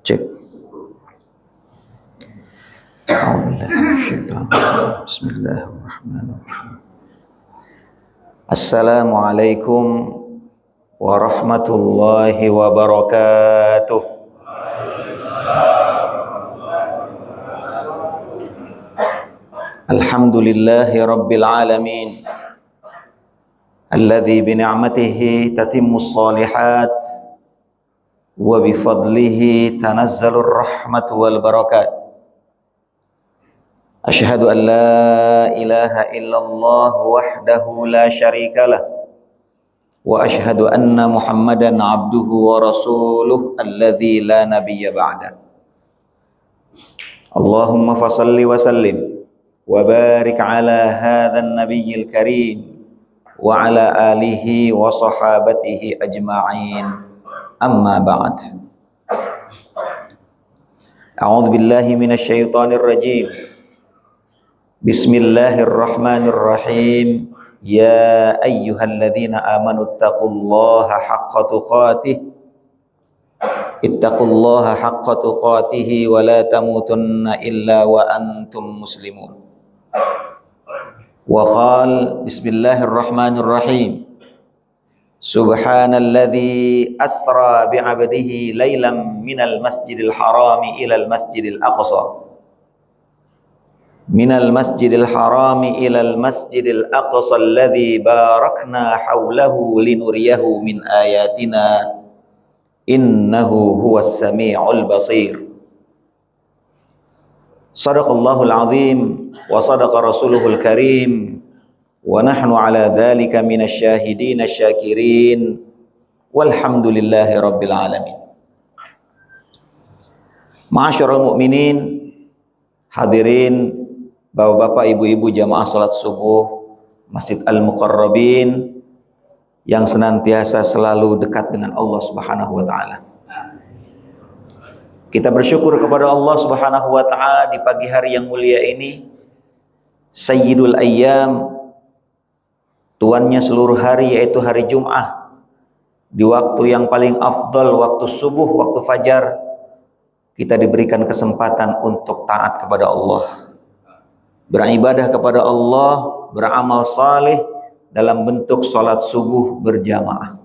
Cek. Bismillahirrahmanirrahim. Assalamualaikum warahmatullahi wabarakatuh. Alhamdulillahi rabbil alamin, alladzi bi ni'matihi tatimmus shalihat wa bi fadlihi tanazzalur rahmat wal barakat. Asyhadu an la ilaha illallah wahdahu la syarikalah wa asyhadu anna Muhammadan abduhu wa rasuluh alladzi la nabiyya ba'da. Allahumma fasalli wa sallim wa barik ala hadzal nabiyil karim wa ala alihi wa sahabatihi ajma'in. Amma ba'd. A'udzu billahi minasy syaithanir rajim. Bismillahirrahmanirrahim. Ya ayyuhalladzina amanu taqullaha haqqa tuqatih. Ittaqullaha haqqa tuqatih wa la tamutunna illa wa antum muslimun. Wa qala bismillahirrahmanirrahim. Subhanalladzi asra bi'abdihi lailan minal masjidil harami ilal masjidil aqsa. Minal masjidil harami ilal masjidil aqsa alladzi barakna hawlahu linuriyahu min ayatina innahu huwas sami'ul basir. Sadaqallahul azim wa sadaqa rasuluhul karim wa nahnu ala dzalika minasy syahidin asy-syakirin walhamdulillahi rabbil alamin. Ma'asyiral mukminin, hadirin bapak-bapak, ibu-ibu jamaah salat subuh Masjid Al-Muqarrabin yang senantiasa selalu dekat dengan Allah Subhanahu wa taala. Kita bersyukur kepada Allah Subhanahu wa taala di pagi hari yang mulia ini, Sayyidul Ayyam, tuannya seluruh hari, yaitu hari Jum'ah, di waktu yang paling afdal, waktu subuh, waktu fajar, kita diberikan kesempatan untuk taat kepada Allah, beribadah kepada Allah, beramal saleh dalam bentuk salat subuh berjamaah.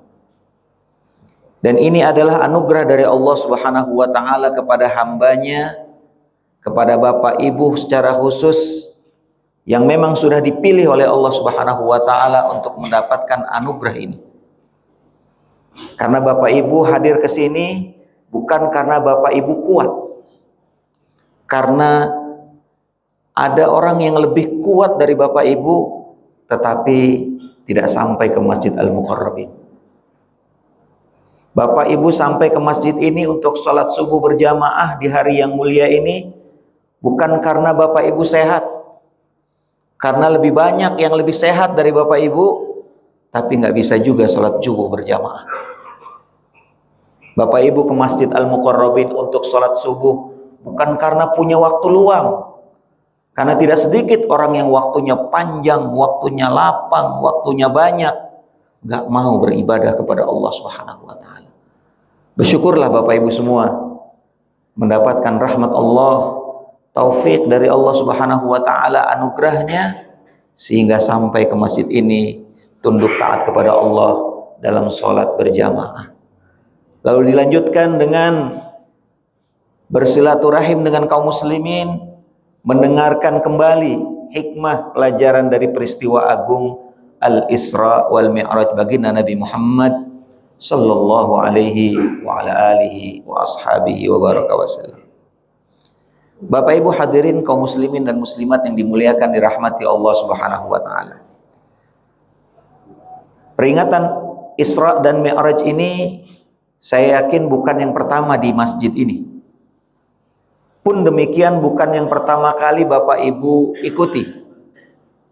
Dan ini adalah anugerah dari Allah Subhanahu wa taala kepada hambanya, kepada bapak ibu secara khusus, yang memang sudah dipilih oleh Allah Subhanahu wa taala untuk mendapatkan anugerah ini. Karena bapak ibu hadir ke sini bukan karena bapak ibu kuat, karena ada orang yang lebih kuat dari bapak ibu tetapi tidak sampai ke Masjid Al-Muqarrabin. Bapak ibu sampai ke masjid ini untuk sholat subuh berjamaah di hari yang mulia ini bukan karena bapak ibu sehat, karena lebih banyak yang lebih sehat dari bapak ibu, tapi nggak bisa juga sholat subuh berjamaah. Bapak ibu ke Masjid Al-Muqarrabin untuk sholat subuh bukan karena punya waktu luang, karena tidak sedikit orang yang waktunya panjang, waktunya lapang, waktunya banyak, nggak mau beribadah kepada Allah Subhanahu wa taala. Bersyukurlah bapak ibu semua mendapatkan rahmat Allah, taufik dari Allah Subhanahu wa taala, anugerahnya, sehingga sampai ke masjid ini tunduk taat kepada Allah dalam sholat berjamaah. Lalu dilanjutkan dengan bersilaturahim dengan kaum muslimin, mendengarkan kembali hikmah pelajaran dari peristiwa agung Al-Isra wal Mi'raj baginda Nabi Muhammad sallallahu alaihi wa ala alihi wa ashabihi wa baraka wasallam. Bapak ibu hadirin kaum muslimin dan muslimat yang dimuliakan, dirahmati Allah Subhanahu wa taala. Peringatan Isra dan Mi'raj ini saya yakin bukan yang pertama di masjid ini. Pun demikian bukan yang pertama kali bapak ibu ikuti.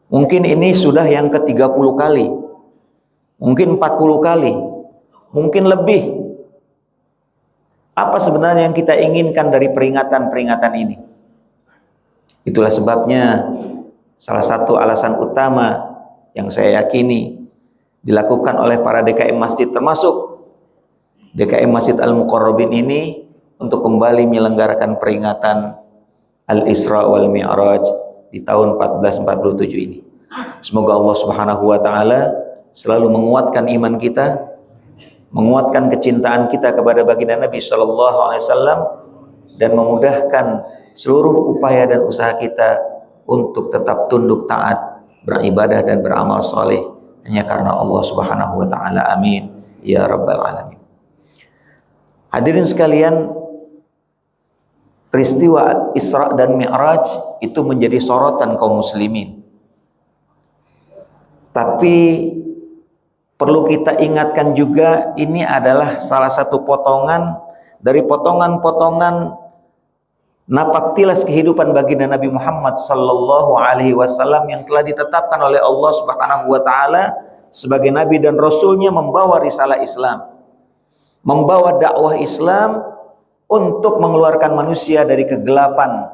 Mungkin ini sudah yang ke-30 kali, mungkin 40 kali, mungkin lebih. Apa sebenarnya yang kita inginkan dari peringatan-peringatan ini? Itulah sebabnya salah satu alasan utama yang saya yakini dilakukan oleh para DKM masjid, termasuk DKM Masjid Al-Muqarrabin ini, untuk kembali menyelenggarakan peringatan Al-Isra wal Mi'raj di tahun 1447 ini. Semoga Allah Subhanahu wa taala selalu menguatkan iman kita, menguatkan kecintaan kita kepada baginda Nabi sallallahu alaihi wasallam, dan memudahkan seluruh upaya dan usaha kita untuk tetap tunduk taat, beribadah dan beramal soleh hanya karena Allah Subhanahu wa taala. Amin ya rabbal alamin. Hadirin sekalian, peristiwa Isra dan Mi'raj itu menjadi sorotan kaum muslimin. Tapi perlu kita ingatkan juga, ini adalah salah satu potongan dari potongan-potongan napak tilas kehidupan baginda Nabi Muhammad sallallahu alaihi wasallam yang telah ditetapkan oleh Allah Subhanahu wa taala sebagai nabi dan rasulnya, membawa risalah Islam, membawa dakwah Islam untuk mengeluarkan manusia dari kegelapan,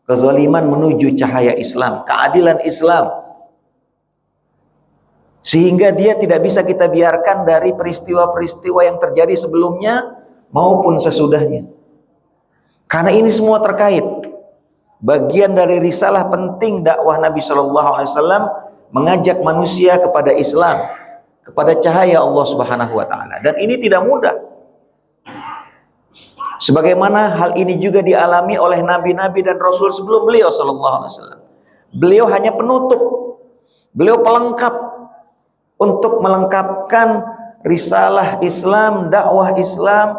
kezaliman menuju cahaya Islam, keadilan Islam. Sehingga dia tidak bisa kita biarkan dari peristiwa-peristiwa yang terjadi sebelumnya maupun sesudahnya. Karena ini semua terkait. Bagian dari risalah penting dakwah Nabi Shallallahu Alaihi Wasallam mengajak manusia kepada Islam, kepada cahaya Allah Subhanahu Wa Taala. Dan ini tidak mudah. Sebagaimana hal ini juga dialami oleh nabi-nabi dan rasul sebelum beliau Shallallahu Alaihi Wasallam. Beliau hanya penutup, beliau pelengkap untuk melengkapkan risalah Islam, dakwah Islam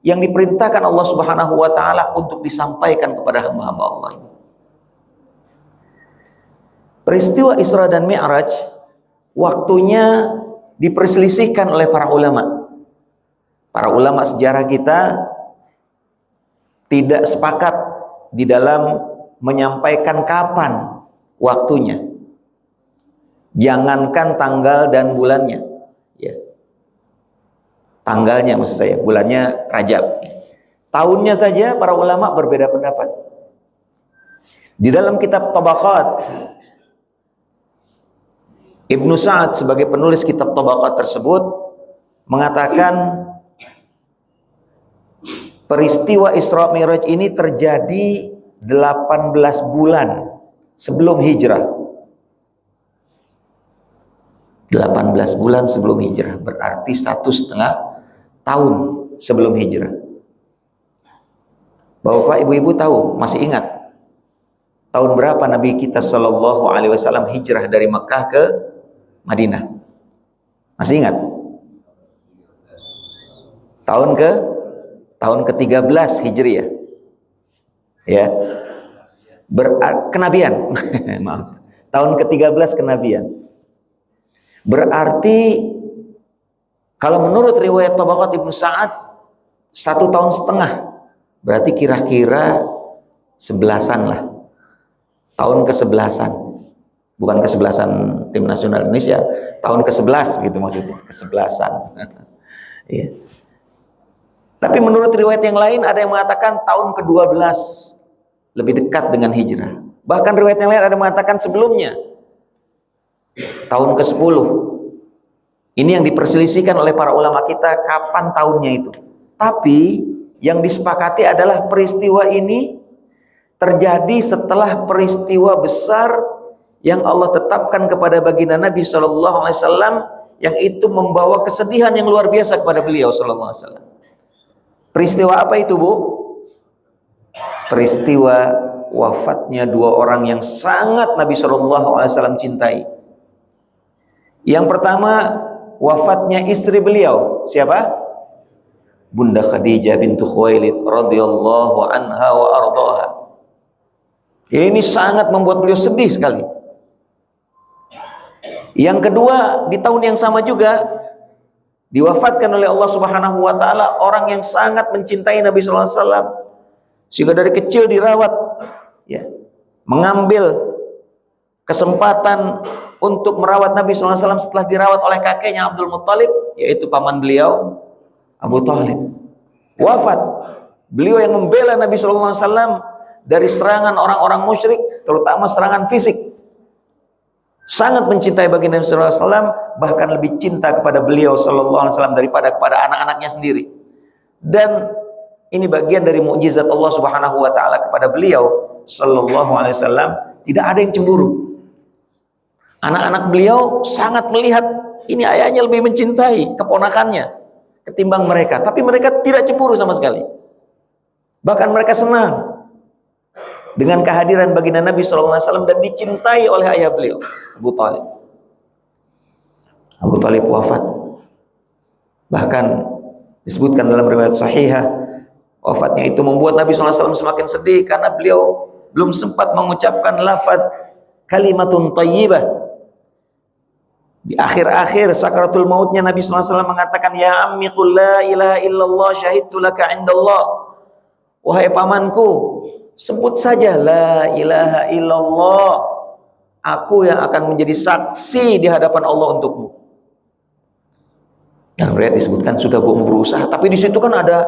yang diperintahkan Allah Subhanahu wa taala untuk disampaikan kepada hamba-hamba Allah. Peristiwa Isra dan Mi'raj waktunya diperselisihkan oleh para ulama. Para ulama sejarah kita tidak sepakat di dalam menyampaikan kapan waktunya. Jangankan tanggal dan bulannya, ya. Tanggalnya maksud saya, bulannya Rajab. Tahunnya saja para ulama berbeda pendapat. Di dalam kitab Tabaqat, Ibnu Sa'ad sebagai penulis kitab Tabaqat tersebut mengatakan peristiwa Isra Mi'raj ini terjadi 18 bulan sebelum hijrah. 18 bulan sebelum hijrah, berarti 1,5 tahun sebelum hijrah. Bapak ibu-ibu tahu, masih ingat tahun berapa Nabi kita Shallallahu Alaihi Wasallam hijrah dari Mekah ke Madinah? Masih ingat? Tahun ke-13 Hijriah. Ya. Kenabian. Maaf. Tahun ke-13 kenabian. Berarti kalau menurut riwayat Tabaqat Ibnu Sa'ad 1,5 tahun, berarti kira-kira 11-an lah, tahun ke-11-an, bukan ke-11-an tim nasional Indonesia, tahun ke-11 gitu maksudnya, ke-11-an. Ya. Tapi menurut riwayat yang lain ada yang mengatakan tahun ke-12, lebih dekat dengan hijrah. Bahkan riwayat yang lain ada yang mengatakan sebelumnya, tahun ke-10. Ini yang diperselisihkan oleh para ulama kita kapan tahunnya itu. Tapi yang disepakati adalah peristiwa ini terjadi setelah peristiwa besar yang Allah tetapkan kepada baginda Nabi Shallallahu Alaihi Wasallam, yang itu membawa kesedihan yang luar biasa kepada beliau Shallallahu Alaihi Wasallam. Peristiwa apa itu, Bu? Peristiwa wafatnya dua orang yang sangat Nabi Shallallahu Alaihi Wasallam cintai. Yang pertama, wafatnya istri beliau. Siapa? Bunda Khadijah bintu Khuwailid radhiyallahu anha wa ardhaha. Ini sangat membuat beliau sedih sekali. Yang kedua, di tahun yang sama juga diwafatkan oleh Allah Subhanahu wa taala orang yang sangat mencintai Nabi sallallahu alaihi wasallam, sehingga dari kecil dirawat, ya, mengambil kesempatan untuk merawat Nabi sallallahu alaihi wasallam setelah dirawat oleh kakeknya Abdul Muttalib, yaitu paman beliau Abu Thalib. Wafat. Beliau yang membela Nabi sallallahu alaihi wasallam dari serangan orang-orang musyrik, terutama serangan fisik. Sangat mencintai baginda Nabi sallallahu alaihi wasallam, bahkan lebih cinta kepada beliau sallallahu alaihi wasallam daripada kepada anak-anaknya sendiri. Dan Ini bagian dari mukjizat Allah Subhanahu wa taala kepada beliau sallallahu alaihi wasallam, tidak ada yang cemburu. Anak-anak beliau sangat melihat ini ayahnya lebih mencintai keponakannya ketimbang mereka, tapi mereka tidak cemburu sama sekali. Bahkan mereka senang dengan kehadiran baginda Nabi sallallahu alaihi wasallam dan dicintai oleh ayah beliau, Abu Thalib. Abu Thalib wafat. Bahkan disebutkan dalam riwayat sahihah, wafatnya itu membuat Nabi SAW semakin sedih karena beliau belum sempat mengucapkan lafaz kalimatun thayyibah. Di akhir-akhir sakaratul mautnya Nabi SAW mengatakan, ya ammi qul la ilaha illallah syahidtu laka indallah. Wahai pamanku, sebut saja la ilaha illallah, aku yang akan menjadi saksi di hadapan Allah untukmu. Dan riwayat disebutkan sudah berusaha, tapi di situ kan ada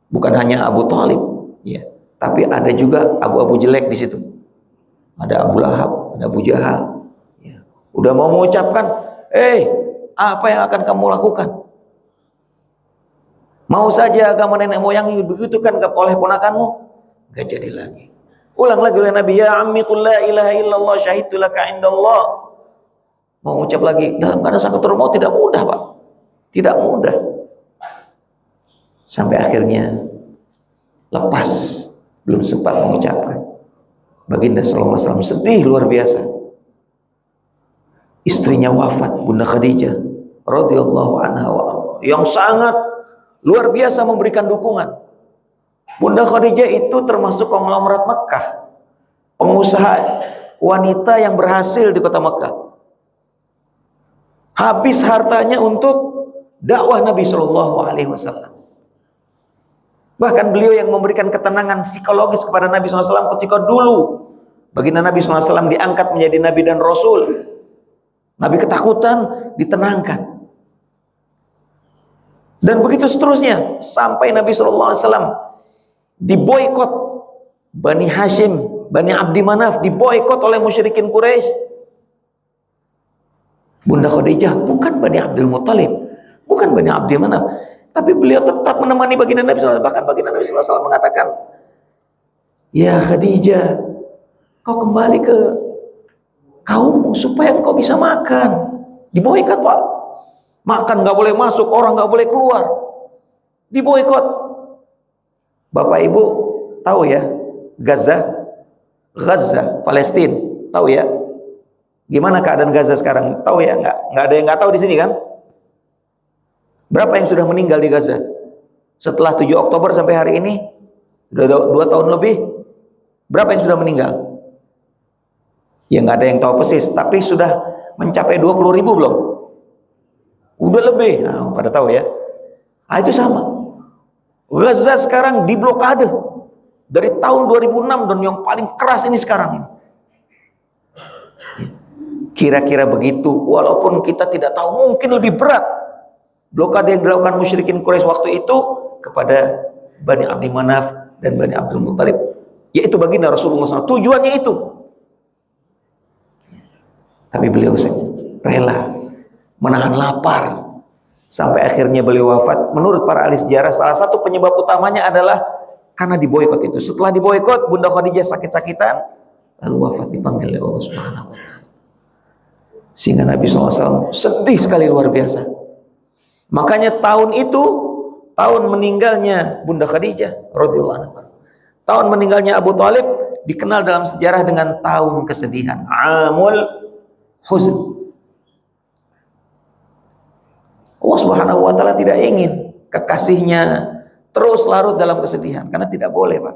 bukan hanya Abu Thalib, ya, tapi ada juga abu-abu jelek di situ. Ada Abu Lahab, ada Abu Jahal. Ya. Udah mau mengucapkan, apa yang akan kamu lakukan? Mau saja agama nenek moyang begitu kan oleh ponakanmu? Gak jadi lagi. Ulang lagi oleh Nabi, ya ammi qul la ilaha illallah syahidtu laka indallah. Mau ucap lagi dalam keadaan sakaratul maut tidak mudah, Pak. Tidak mudah. Sampai akhirnya lepas, belum sempat mengucapkan. Baginda sallallahu alaihi wasallam sedih luar biasa. Istrinya wafat, Bunda Khadijah radhiyallahu anha yang sangat luar biasa memberikan dukungan. Bunda Khadijah itu termasuk konglomerat Mekah, pengusaha wanita yang berhasil di kota Mekah. Habis hartanya untuk dakwah Nabi Shallallahu Alaihi Wasallam. Bahkan beliau yang memberikan ketenangan psikologis kepada Nabi SAW ketika dulu baginda Nabi SAW diangkat menjadi Nabi dan Rasul. Nabi ketakutan, ditenangkan. Dan begitu seterusnya sampai Nabi SAW diboikot Bani Hashim, Bani Abdi Manaf, diboikot oleh musyrikin Quraisy. Bunda Khadijah bukan Bani Abdul Muttalib, bukan Bani Abdi Manaf, tapi beliau tetap menemani baginda Nabi SAW. Bahkan baginda Nabi SAW mengatakan, ya Khadijah, kau kembali ke kaummu supaya engkau bisa makan. Diboikot, Pak. Makan nggak boleh masuk, orang nggak boleh keluar. Diboikot. Bapak Ibu tahu ya, Gaza, Palestina, tahu ya? Gimana keadaan Gaza sekarang? Tahu ya? Nggak ada yang nggak tahu di sini kan? Berapa yang sudah meninggal di Gaza? Setelah 7 Oktober sampai hari ini, sudah 2 tahun lebih, berapa yang sudah meninggal? Ya nggak ada yang tahu persis, tapi sudah mencapai 20.000 belum? Udah lebih, nah, pada tahu ya? Nah, itu sama. Gaza sekarang diblokade dari tahun 2006 dan yang paling keras ini sekarang ini. Kira-kira begitu, walaupun kita tidak tahu, mungkin lebih berat blokade yang dilakukan musyrikin Quraisy waktu itu kepada Bani Abdi Manaf dan Bani Abdul Muttalib, yaitu baginda Rasulullah SAW. Tujuannya itu, tapi beliau rela menahan lapar sampai akhirnya beliau wafat. Menurut para ahli sejarah, salah satu penyebab utamanya adalah karena diboikot itu. Setelah diboikot, Bunda Khadijah sakit-sakitan, lalu wafat dipanggil oleh Allah Subhanahu wa Ta'ala. Sehingga Nabi SAW sedih sekali luar biasa. Makanya tahun itu tahun meninggalnya Bunda Khadijah radhiyallahu anha. Tahun meninggalnya Abu Thalib dikenal dalam sejarah dengan tahun kesedihan, Amul Huzn. Allah Subhanahu wa Ta'ala tidak ingin kekasihnya terus larut dalam kesedihan, karena tidak boleh, Pak.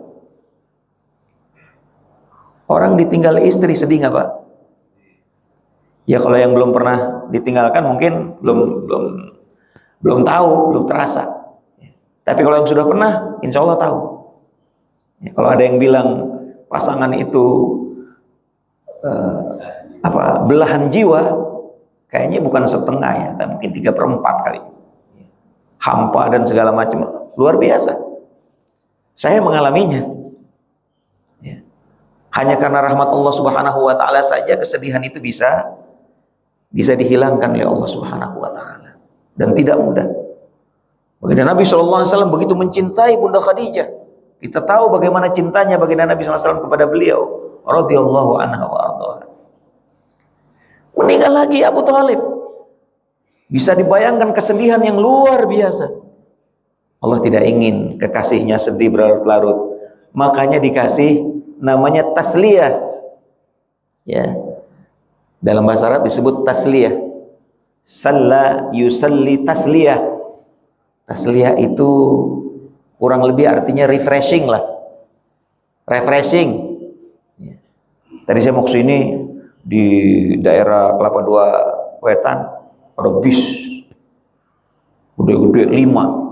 Orang ditinggal istri sedih nggak, Pak? Ya kalau yang belum pernah ditinggalkan mungkin belum tahu, belum terasa. Tapi kalau yang sudah pernah, insya Allah tahu. Ya, kalau ada yang bilang pasangan itu belahan jiwa, kayaknya bukan setengah ya, tapi mungkin 3/4 kali. Hampa dan segala macam, luar biasa. Saya mengalaminya. Ya. Hanya karena rahmat Allah Subhanahu wa Ta'ala saja kesedihan itu bisa dihilangkan oleh Allah Subhanahu wa Ta'ala, dan tidak mudah. Baginda Nabi SAW begitu mencintai Bunda Khadijah. Kita tahu bagaimana cintanya baginda Nabi SAW kepada beliau. Radhiyallahu anha wa ardhaha. Meninggal lagi Abu Thalib. Bisa dibayangkan kesedihan yang luar biasa. Allah tidak ingin kekasihnya sedih berlarut-larut. Makanya dikasih namanya tasliyah. Ya. Dalam bahasa Arab disebut tasliyah. Salla yusalli tasliyah. Tasliyah itu kurang lebih artinya refreshing lah. Refreshing. Ya. Tadi saya mau ke sini di daerah Kelapa Dua Wetan ada bis gede-gede 5.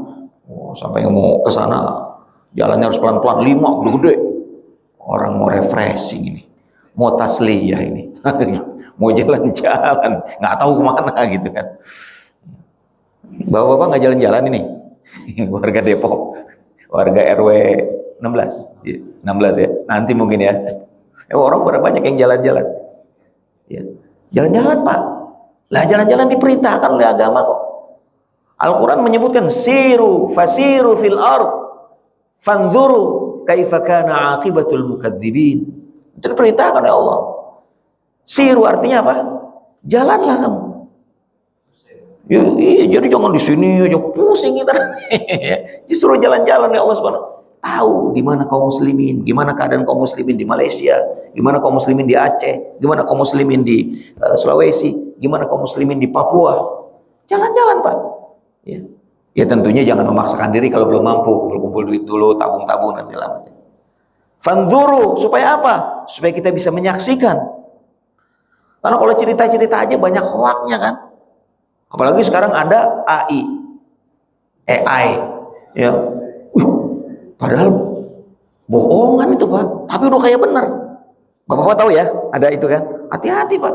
Sampai mau ke sana jalannya harus pelan-pelan 5 gede-gede. Orang mau refreshing ini, mau tasliyah ini, mau jalan-jalan, nggak tahu kemana gitu kan. Bapak-bapak nggak jalan-jalan ini, warga Depok, warga RW 16 ya, nanti mungkin ya. Orang berapa banyak yang jalan-jalan? Ya. Jalan-jalan Pak, lah jalan-jalan diperintahkan oleh agama kok. Al-Quran menyebutkan siru fasiru fil ard fanzuru kaifa kana aqibatul mukadzibin. Itu diperintahkan oleh Allah. Siru artinya apa? Jalanlah kamu. Ya, iya, jadi jangan di sini aja pusing kita. Justru jalan-jalan ya Allah Subhanahu. Tahu di mana kaum muslimin, gimana keadaan kaum muslimin di Malaysia, gimana kaum muslimin di Aceh, gimana kaum muslimin di Sulawesi, gimana kaum muslimin di Papua. Jalan-jalan Pak. Ya. Ya tentunya jangan memaksakan diri kalau belum mampu, kumpul-kumpul duit dulu, tabung-tabung dan segala macam. Fanzuru supaya apa? Supaya kita bisa menyaksikan. Karena kalau cerita-cerita aja banyak hoaknya kan. Apalagi sekarang ada AI, ya. Padahal bohongan itu Pak, tapi udah kayak benar. Bapak-bapak tahu ya, ada itu kan. Hati-hati Pak.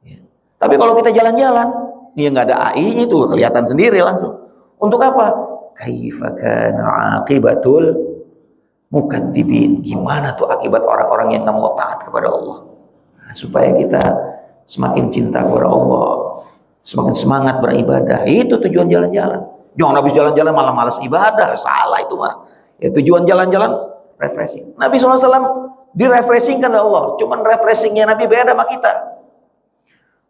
Ya. Tapi kalau kita jalan-jalan, ini nggak ada AI itu kelihatan sendiri langsung. Untuk apa? Kaifa kana aqibatul mukadzibin. Gimana tuh akibat orang-orang yang nggak mau taat kepada Allah? Nah, supaya kita semakin cinta kepada Allah, semakin semangat beribadah. Itu tujuan jalan-jalan. Jangan habis jalan-jalan malah malas ibadah. Salah itu mah. Ya, tujuan jalan-jalan refreshing. Nabi SAW direfreshingkan oleh Allah. Cuman refreshingnya Nabi beda sama kita.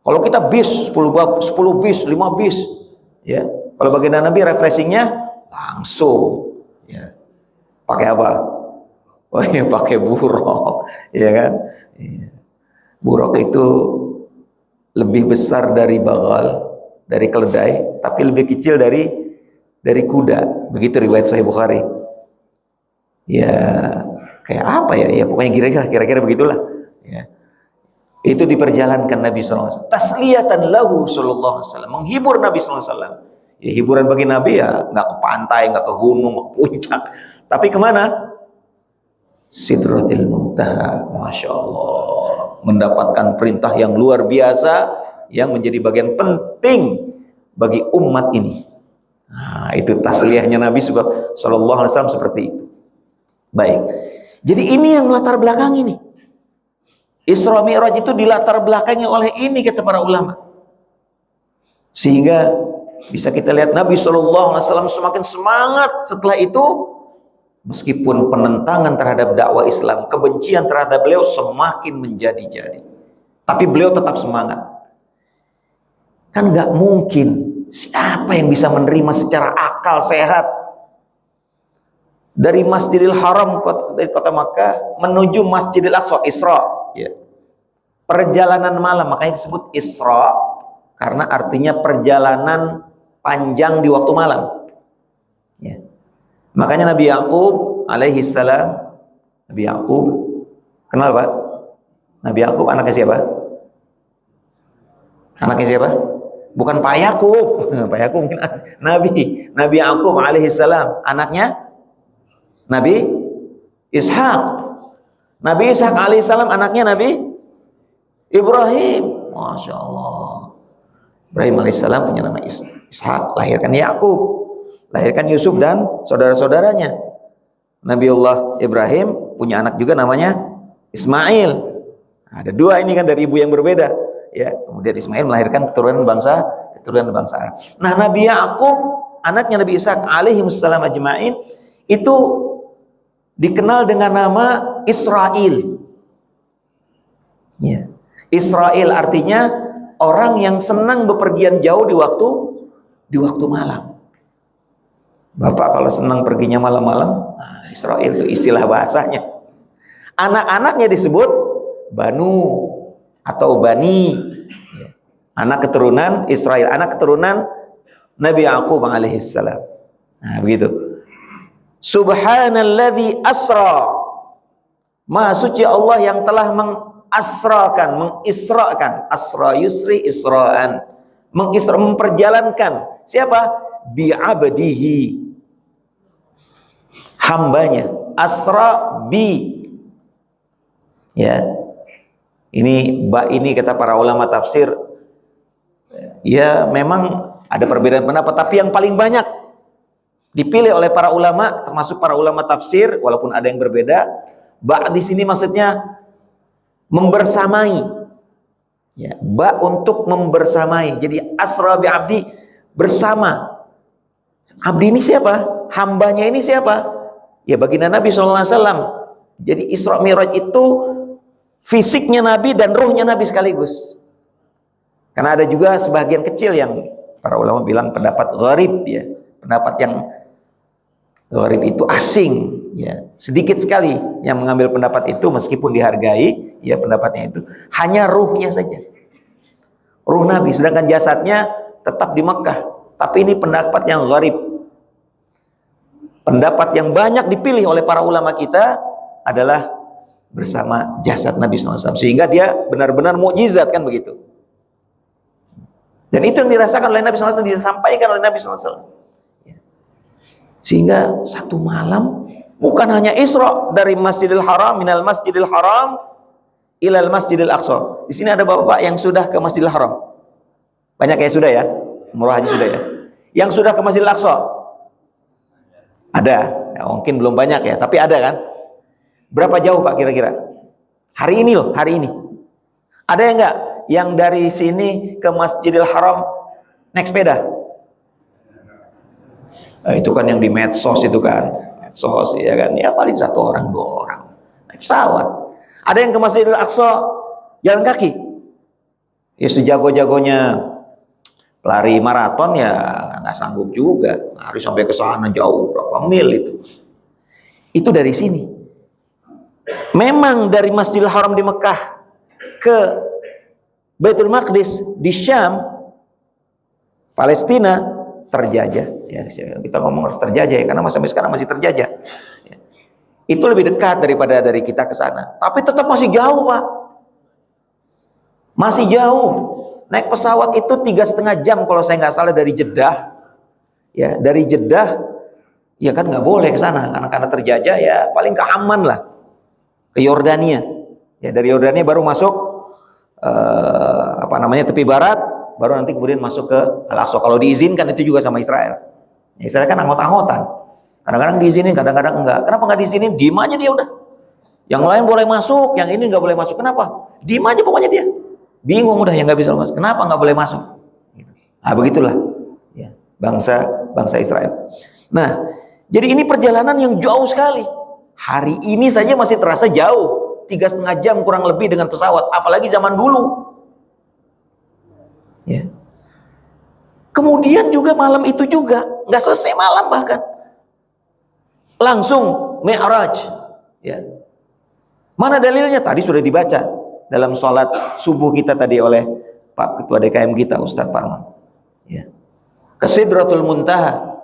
Kalau kita bis 10 bis, 5 bis, ya. Kalau baginda Nabi refreshingnya langsung, ya. Pakai apa? Oh iya, pakai buruk, ya kan? Buruk itu lebih besar dari bagal, dari keledai, tapi lebih kecil dari kuda. Begitu riwayat Sahih Bukhari. Ya, kayak apa ya? Ya pokoknya kira-kira begitulah. Ya. Itu diperjalankan Nabi SAW. Tasliyatan lahu sallallahu alaihi wasallam, menghibur Nabi SAW. Ya, hiburan bagi Nabi ya nggak ke pantai, nggak ke gunung, nggak ke puncak, tapi kemana? Sidratil Muntaha. Masya Allah, mendapatkan perintah yang luar biasa yang menjadi bagian penting bagi umat ini. Nah, itu tasliyahnya Nabi Sallallahu Alaihi Wasallam seperti itu. Baik, jadi ini yang latar belakang ini. Isra Mi'raj itu dilatar belakangi oleh ini kata para ulama. Sehingga bisa kita lihat Nabi SAW semakin semangat setelah itu, meskipun penentangan terhadap dakwah Islam, kebencian terhadap beliau semakin menjadi-jadi, tapi beliau tetap semangat. Kan nggak mungkin, siapa yang bisa menerima secara akal sehat dari Masjidil Haram dari kota Makkah menuju Masjidil Aqsa, Isra, ya. Perjalanan malam, makanya disebut Isra karena artinya perjalanan panjang di waktu malam, ya. Makanya Nabi Yakub alaihi salam, Nabi Yakub kenal Pak? Nabi Yakub anaknya siapa? Anaknya siapa? Bukan Pak Yakub. Pak Yakub mungkin Nabi Yakub alaihi salam anaknya Nabi Ishak. Nabi Ishak alaihi salam anaknya Nabi Ibrahim. Masya Allah. Ibrahim alaihissalam punya nama Ishak, lahirkan Yakub, lahirkan Yusuf dan saudara-saudaranya. Nabiullah Ibrahim punya anak juga namanya Ismail. Ada dua ini kan dari ibu yang berbeda, ya. Kemudian Ismail melahirkan keturunan bangsa Arab. Nah, Nabi Yakub anaknya Nabi Ishak alaihi wassalam ajma'in, itu dikenal dengan nama Israil. Ya. Israil artinya orang yang senang bepergian jauh di waktu malam. Bapak kalau senang perginya malam-malam, nah, Israil itu istilah bahasanya. Anak-anaknya disebut Banu atau Bani. Ya. Anak keturunan Israil, anak keturunan Nabi Yaqub alaihissalam. Nah, begitu. Subhanalladzi asra. Maha suci Allah yang telah mengisrakan. Asra yusri isra'an. Memperjalankan. Siapa? Bi'abdihi. Hambanya. Asra bi. Ya. Ini kata para ulama tafsir. Ya, memang ada perbedaan pendapat, tapi yang paling banyak dipilih oleh para ulama, termasuk para ulama tafsir, walaupun ada yang berbeda, ba di sini maksudnya membersamai. Ya, ba untuk membersamai. Jadi asra bi abdi, bersama. Abdi ini siapa? Hambanya ini siapa? Ya, baginda Nabi SAW. Jadi Isra Mi'raj itu fisiknya Nabi dan ruhnya Nabi sekaligus. Karena ada juga sebagian kecil yang para ulama bilang pendapat gharib, ya, pendapat yang gharib itu asing, ya, sedikit sekali yang mengambil pendapat itu, meskipun dihargai, ya, pendapatnya itu hanya ruhnya saja, ruh Nabi, sedangkan jasadnya tetap di Mekah. Tapi ini pendapat yang gharib. Pendapat yang banyak dipilih oleh para ulama kita adalah bersama jasad Nabi SAW, sehingga dia benar-benar mukjizat, kan begitu. Dan itu yang dirasakan oleh Nabi SAW, disampaikan oleh Nabi SAW. Sehingga satu malam, bukan hanya Isra dari Masjidil Haram, minal Masjidil Haram ilal Masjidil Aqsa. Di sini ada bapak yang sudah ke Masjidil Haram. Banyak ya, sudah ya, umroh haji sudah ya. Yang sudah ke Masjidil Aqsa ada, ya, mungkin belum banyak ya, tapi ada kan. Berapa jauh Pak kira-kira? Hari ini loh, hari ini. Ada yang enggak yang dari sini ke Masjidil Haram naik sepeda? Nah, itu kan yang di medsos itu kan, medsos ya kan, ya paling 1 orang 2 orang naik pesawat. Ada yang ke Masjidil Aqsa jalan kaki. Ya sejago-jagonya pelari maraton ya nggak sanggup juga, harus sampai ke sana jauh berapa mil itu. Itu dari sini. Memang dari Masjidil Haram di Mekah ke Baitul Maqdis di Syam, Palestina, terjajah. Ya, kita ngomong harus terjajah ya, karena sampai sekarang masih terjajah. Ya. Itu lebih dekat daripada dari kita ke sana. Tapi tetap masih jauh, Pak. Masih jauh. Naik pesawat itu 3,5 jam kalau saya nggak salah dari Jeddah. Ya, dari Jeddah, ya kan nggak boleh ke sana karena terjajah, ya paling ke Amman lah, ke Yordania. Ya, dari Yordania baru masuk tepi barat, baru nanti kemudian masuk ke Al-Aqsa kalau diizinkan. Itu juga sama Israel. Israel kan anggot-anggotan, kadang-kadang diizinin, kadang-kadang enggak. Kenapa nggak diizinin? Diem aja dia udah. Yang lain boleh masuk, yang ini nggak boleh masuk. Kenapa? Diem aja pokoknya dia. Bingung udah yang nggak bisa masuk. Kenapa nggak boleh masuk? Nah, begitulah ya, bangsa Israel. Nah, jadi ini perjalanan yang jauh sekali. Hari ini saja masih terasa jauh. 3,5 jam kurang lebih dengan pesawat, apalagi zaman dulu. Ya. Kemudian juga malam itu juga nggak selesai malam, bahkan langsung Mi'raj. Ya. Mana dalilnya? Tadi sudah dibaca dalam sholat subuh kita tadi oleh Pak Ketua DKM kita, Ustadz Parman. Ya. Ke Sidratul Muntaha.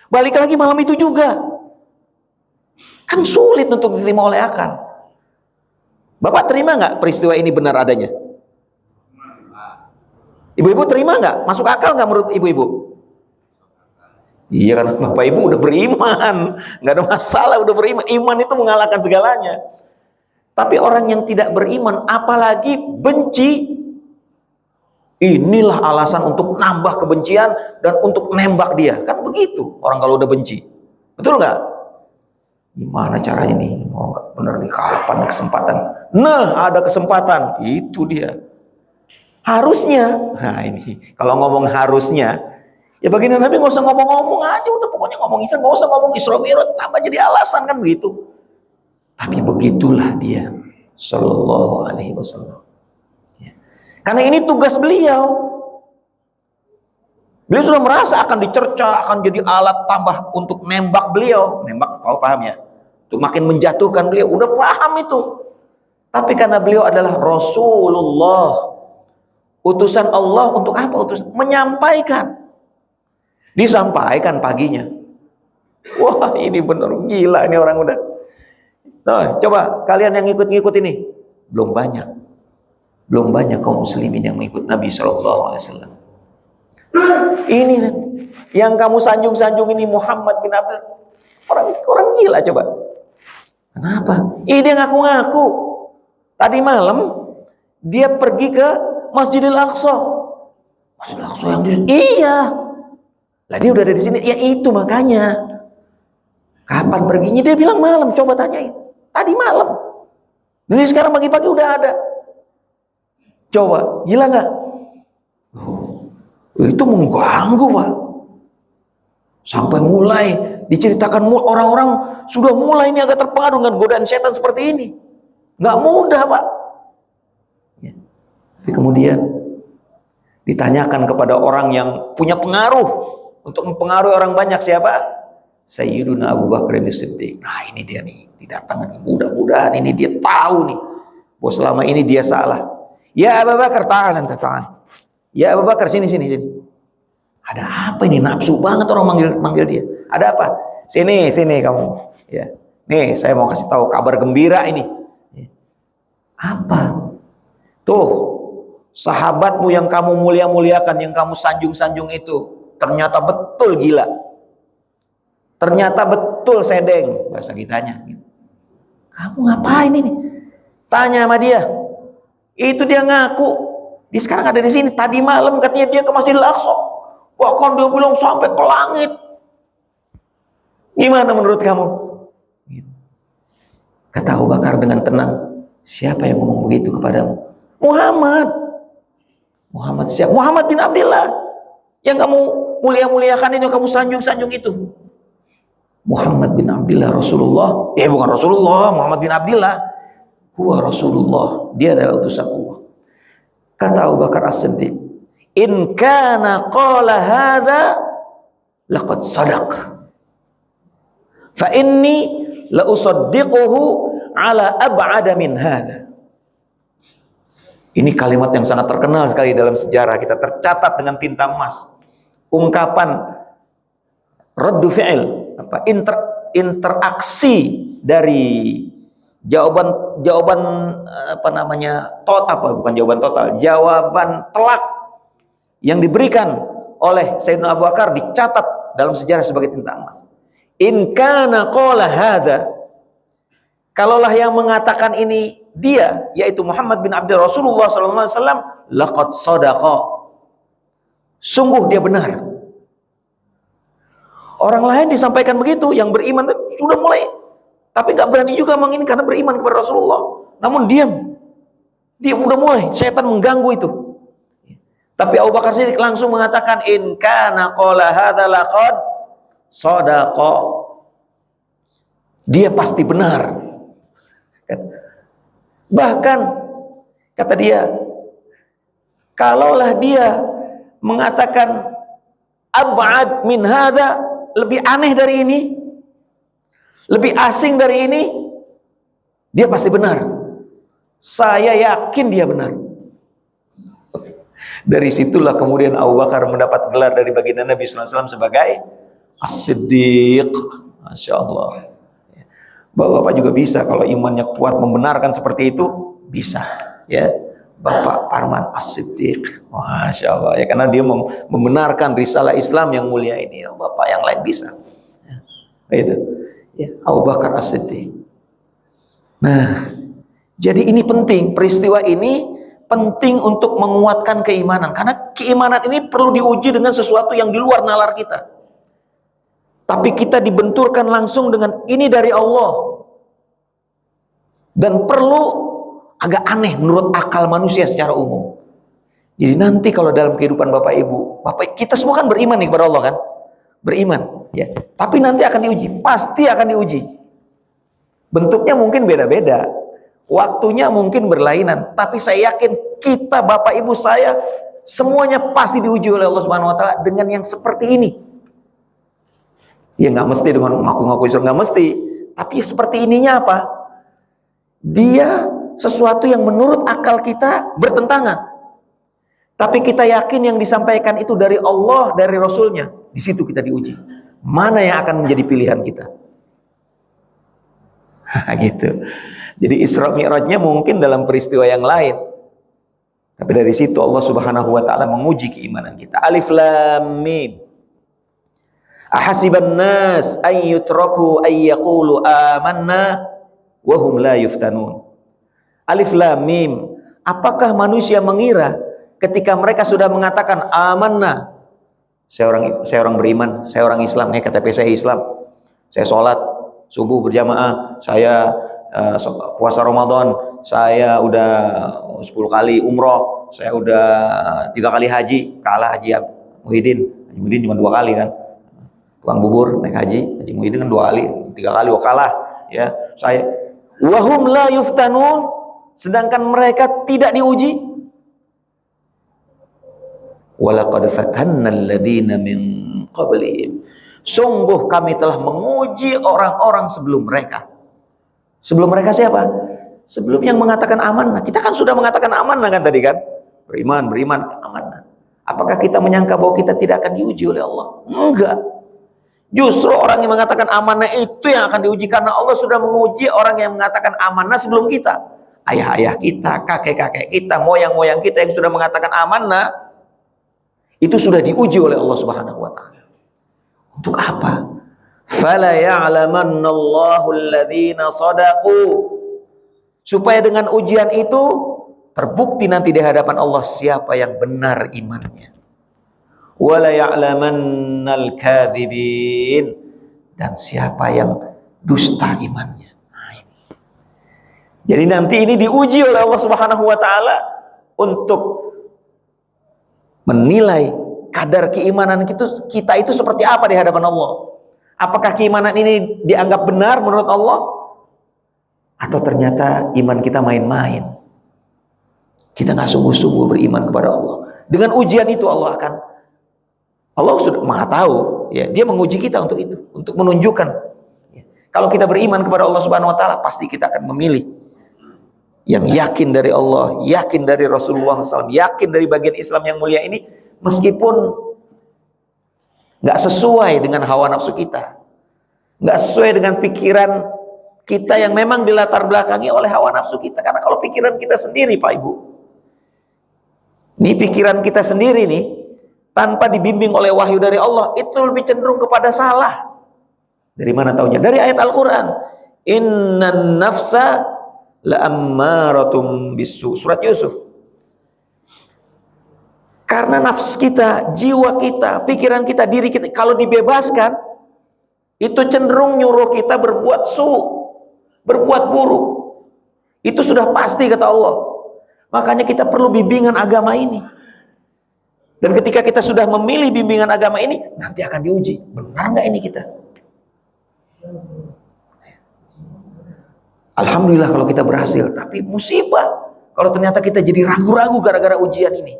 Balik lagi malam itu juga. Kan sulit untuk diterima oleh akal. Bapak terima nggak peristiwa ini benar adanya? Ibu-ibu terima nggak? Masuk akal nggak menurut ibu-ibu? Iya, karena Bapak Ibu udah beriman, nggak ada masalah, udah beriman. Iman itu mengalahkan segalanya. Tapi orang yang tidak beriman, apalagi benci, inilah alasan untuk nambah kebencian dan untuk nembak dia. Kan begitu orang kalau udah benci. Betul nggak? Gimana caranya nih? Oh, nggak bener nih, kapan kesempatan? Nah, ada kesempatan. Itu dia. Harusnya. Nah, ini kalau ngomong harusnya, Ya baginda Nabi nggak usah ngomong-ngomong aja, udah pokoknya ngomong Isra, nggak usah ngomong Isra Mi'raj, tambah jadi alasan kan begitu. Tapi begitulah dia, Sallallahu Alaihi Wasallam. Ya. Karena ini tugas beliau. Beliau sudah merasa akan dicerca, akan jadi alat tambah untuk nembak beliau. Nembak, kau paham ya? Untuk makin menjatuhkan beliau, udah paham itu. Tapi karena beliau adalah Rasulullah, utusan Allah untuk apa? Utusan menyampaikan. Disampaikan paginya. Wah, ini benar gila ini orang udah. Nah, coba kalian yang ngikut-ngikut ini, belum banyak. Belum banyak kaum muslimin yang mengikut Nabi Shallallahu Alaihi Wasallam. Ini yang kamu sanjung-sanjung ini Muhammad bin Abdul, orang gila coba. Kenapa? Ini dia ngaku-ngaku. Tadi malam dia pergi ke Masjidil Aqsa. Masjidil Aqsa yang di iya. Lah dia udah ada di sini. Ya itu makanya. Kapan perginya? Dia bilang malam. Coba tanyain. Tadi malam. Jadi sekarang pagi-pagi udah ada. Coba, gila nggak? Itu mengganggu, Pak. Sampai mulai diceritakan orang-orang sudah mulai ini agak terpengaruh dengan godaan setan seperti ini. Nggak mudah, Pak. Ya. Tapi kemudian ditanyakan kepada orang yang punya pengaruh untuk mempengaruhi orang banyak, siapa? Sayyiduna Abu Bakar As-Siddiq. Nah ini dia nih, didatangkan. Mudah-mudahan ini dia tahu nih bahwa selama ini dia salah. Ya Abu Bakar, tahan. Ya Abu Bakar, sini. Ada apa ini? Nafsu banget orang manggil dia. Ada apa? Sini kamu. Ya. Nih, saya mau kasih tahu kabar gembira ini. Apa? Tuh, sahabatmu yang kamu mulia-muliakan, yang kamu sanjung-sanjung itu, ternyata betul gila. Ternyata betul sedeng, bahasa kitanya. Kamu ngapain ini? Tanya sama dia. Itu dia ngaku. Dia sekarang ada di sini. Tadi malam katanya dia ke Masjidil Aqsa. Bahkan dia bilang sampai ke langit. Gimana menurut kamu? Kata Abu Bakar dengan tenang, siapa yang ngomong begitu kepadamu? Muhammad siapa? Muhammad bin Abdullah. Yang kamu mulia-muliakan itu, kamu sanjung-sanjung itu. Muhammad bin Abdullah Rasulullah. Bukan Rasulullah, Muhammad bin Abdullah. Huwa Rasulullah. Dia adalah utusan Allah. Kata Abu Bakar As-Siddiq, in kana qala hadza laqad sadaq. Fa inni la usaddiquhu ala ab'ada min hadza. Ini kalimat yang sangat terkenal sekali dalam sejarah kita, tercatat dengan tinta emas. Ungkapan raddu fi'il, interaksi dari jawaban jawaban telak yang diberikan oleh Sayyidina Abu Bakar dicatat dalam sejarah sebagai tinta emas. In kana qala hadza, kalaulah yang mengatakan ini dia, yaitu Muhammad bin Abdullah Rasulullah sallallahu alaihi wasallam, laqad shadaqa, sungguh dia benar. Orang lain disampaikan begitu, yang beriman sudah mulai, tapi nggak berani juga mengini karena beriman kepada Rasulullah. Namun diam udah mulai, setan mengganggu itu. Tapi Abu Bakar Siddiq langsung mengatakan, in kana qala hadza laqad shadaqa, dia pasti benar. Bahkan kata dia, kalaulah dia mengatakan ab'ad min hadza, lebih aneh dari ini, lebih asing dari ini, dia pasti benar. Saya yakin dia benar. Dari situlah kemudian Abu Bakar mendapat gelar dari baginda Nabi SAW sebagai As-Siddiq. Masya Allah. Bapak juga bisa, kalau imannya kuat membenarkan seperti itu, bisa. Ya, Bapak Parman As-Siddiq. Masya Allah. Ya, karena dia membenarkan risalah Islam yang mulia ini. Bapak yang lain bisa. Itu. Ya, Abu Bakar As-Siddiq. Nah, jadi ini penting, peristiwa ini penting untuk menguatkan keimanan, karena keimanan ini perlu diuji dengan sesuatu yang di luar nalar kita. Tapi kita dibenturkan langsung dengan ini dari Allah. Dan perlu agak aneh menurut akal manusia secara umum. Jadi nanti kalau dalam kehidupan Bapak Ibu, kita semua kan beriman nih kepada Allah kan? Beriman, ya. Tapi nanti akan diuji, pasti akan diuji. Bentuknya mungkin beda-beda, waktunya mungkin berlainan, tapi saya yakin kita, Bapak Ibu, saya semuanya pasti diuji oleh Allah Subhanahu wa taala dengan yang seperti ini. Ya nggak mesti dengan ngaku-ngaku Islam, nggak mesti, tapi seperti ininya apa? Dia sesuatu yang menurut akal kita bertentangan. Tapi kita yakin yang disampaikan itu dari Allah, dari Rasulnya. Di situ kita diuji. Mana yang akan menjadi pilihan kita? Gitu. Jadi Isra Mi'rajnya mungkin dalam peristiwa yang lain. Tapi dari situ Allah Subhanahu wa taala menguji keimanan kita. Alif Lam Mim. Ahasiban nas ay yutraku ay yaqulu amanna wa hum la yuftanun. Alif Lam Mim. Apakah manusia mengira ketika mereka sudah mengatakan amanna, saya orang beriman, saya orang Islam, KTP saya Islam, saya sholat subuh berjamaah, saya puasa Ramadan, saya udah 10 kali umroh, saya udah 3 kali haji, kalah Haji Muhyiddin cuma 2 kali kan, tukang bubur naik haji Muhyiddin kan 2 kali, 3 kali kalah ya. Saya wahum la yuftanun, sedangkan mereka tidak diuji. Walaqad fatanna alladziina min qablihim. Sungguh kami telah menguji orang-orang sebelum mereka. Sebelum mereka siapa? Sebelum yang mengatakan amanah. Kita kan sudah mengatakan amanah kan tadi kan? Beriman, amanah. Apakah kita menyangka bahwa kita tidak akan diuji oleh Allah? Enggak. Justru orang yang mengatakan amanah itu yang akan diuji, karena Allah sudah menguji orang yang mengatakan amanah sebelum kita. Ayah-ayah kita, kakek-kakek kita, moyang-moyang kita yang sudah mengatakan amanah, itu sudah diuji oleh Allah Subhanahu wa taala. Untuk apa? Fala ya'lamannallahu alladziina shadaqu. Supaya dengan ujian itu terbukti nanti di hadapan Allah siapa yang benar imannya. Wala ya'lamannal kadzibin, dan siapa yang dusta imannya. Jadi nanti ini diuji oleh Allah Subhanahu wa taala untuk menilai kadar keimanan kita itu seperti apa di hadapan Allah. Apakah keimanan ini dianggap benar menurut Allah, atau ternyata iman kita main-main, kita nggak sungguh-sungguh beriman kepada Allah. Dengan ujian itu Allah sudah Maha tahu ya, Dia menguji kita untuk itu, untuk menunjukkan ya, kalau kita beriman kepada Allah Subhanahu wa taala, pasti kita akan memilih yang yakin dari Allah, yakin dari Rasulullah SAW, yakin dari bagian Islam yang mulia ini, meskipun nggak sesuai dengan hawa nafsu kita, nggak sesuai dengan pikiran kita yang memang dilatar belakangi oleh hawa nafsu kita. Karena kalau pikiran kita sendiri, Pak Ibu, ini pikiran kita sendiri nih, tanpa dibimbing oleh wahyu dari Allah, itu lebih cenderung kepada salah. Dari mana taunya? Dari ayat Al-Quran. Innan nafsa la'ammaratum bisu, surat Yusuf. Karena nafsu kita, jiwa kita, pikiran kita, diri kita, kalau dibebaskan, itu cenderung nyuruh kita berbuat berbuat buruk. Itu sudah pasti kata Allah. Makanya kita perlu bimbingan agama ini. Dan ketika kita sudah memilih bimbingan agama ini, nanti akan diuji, benar nggak ini kita? Alhamdulillah kalau kita berhasil, tapi musibah kalau ternyata kita jadi ragu-ragu gara-gara ujian ini.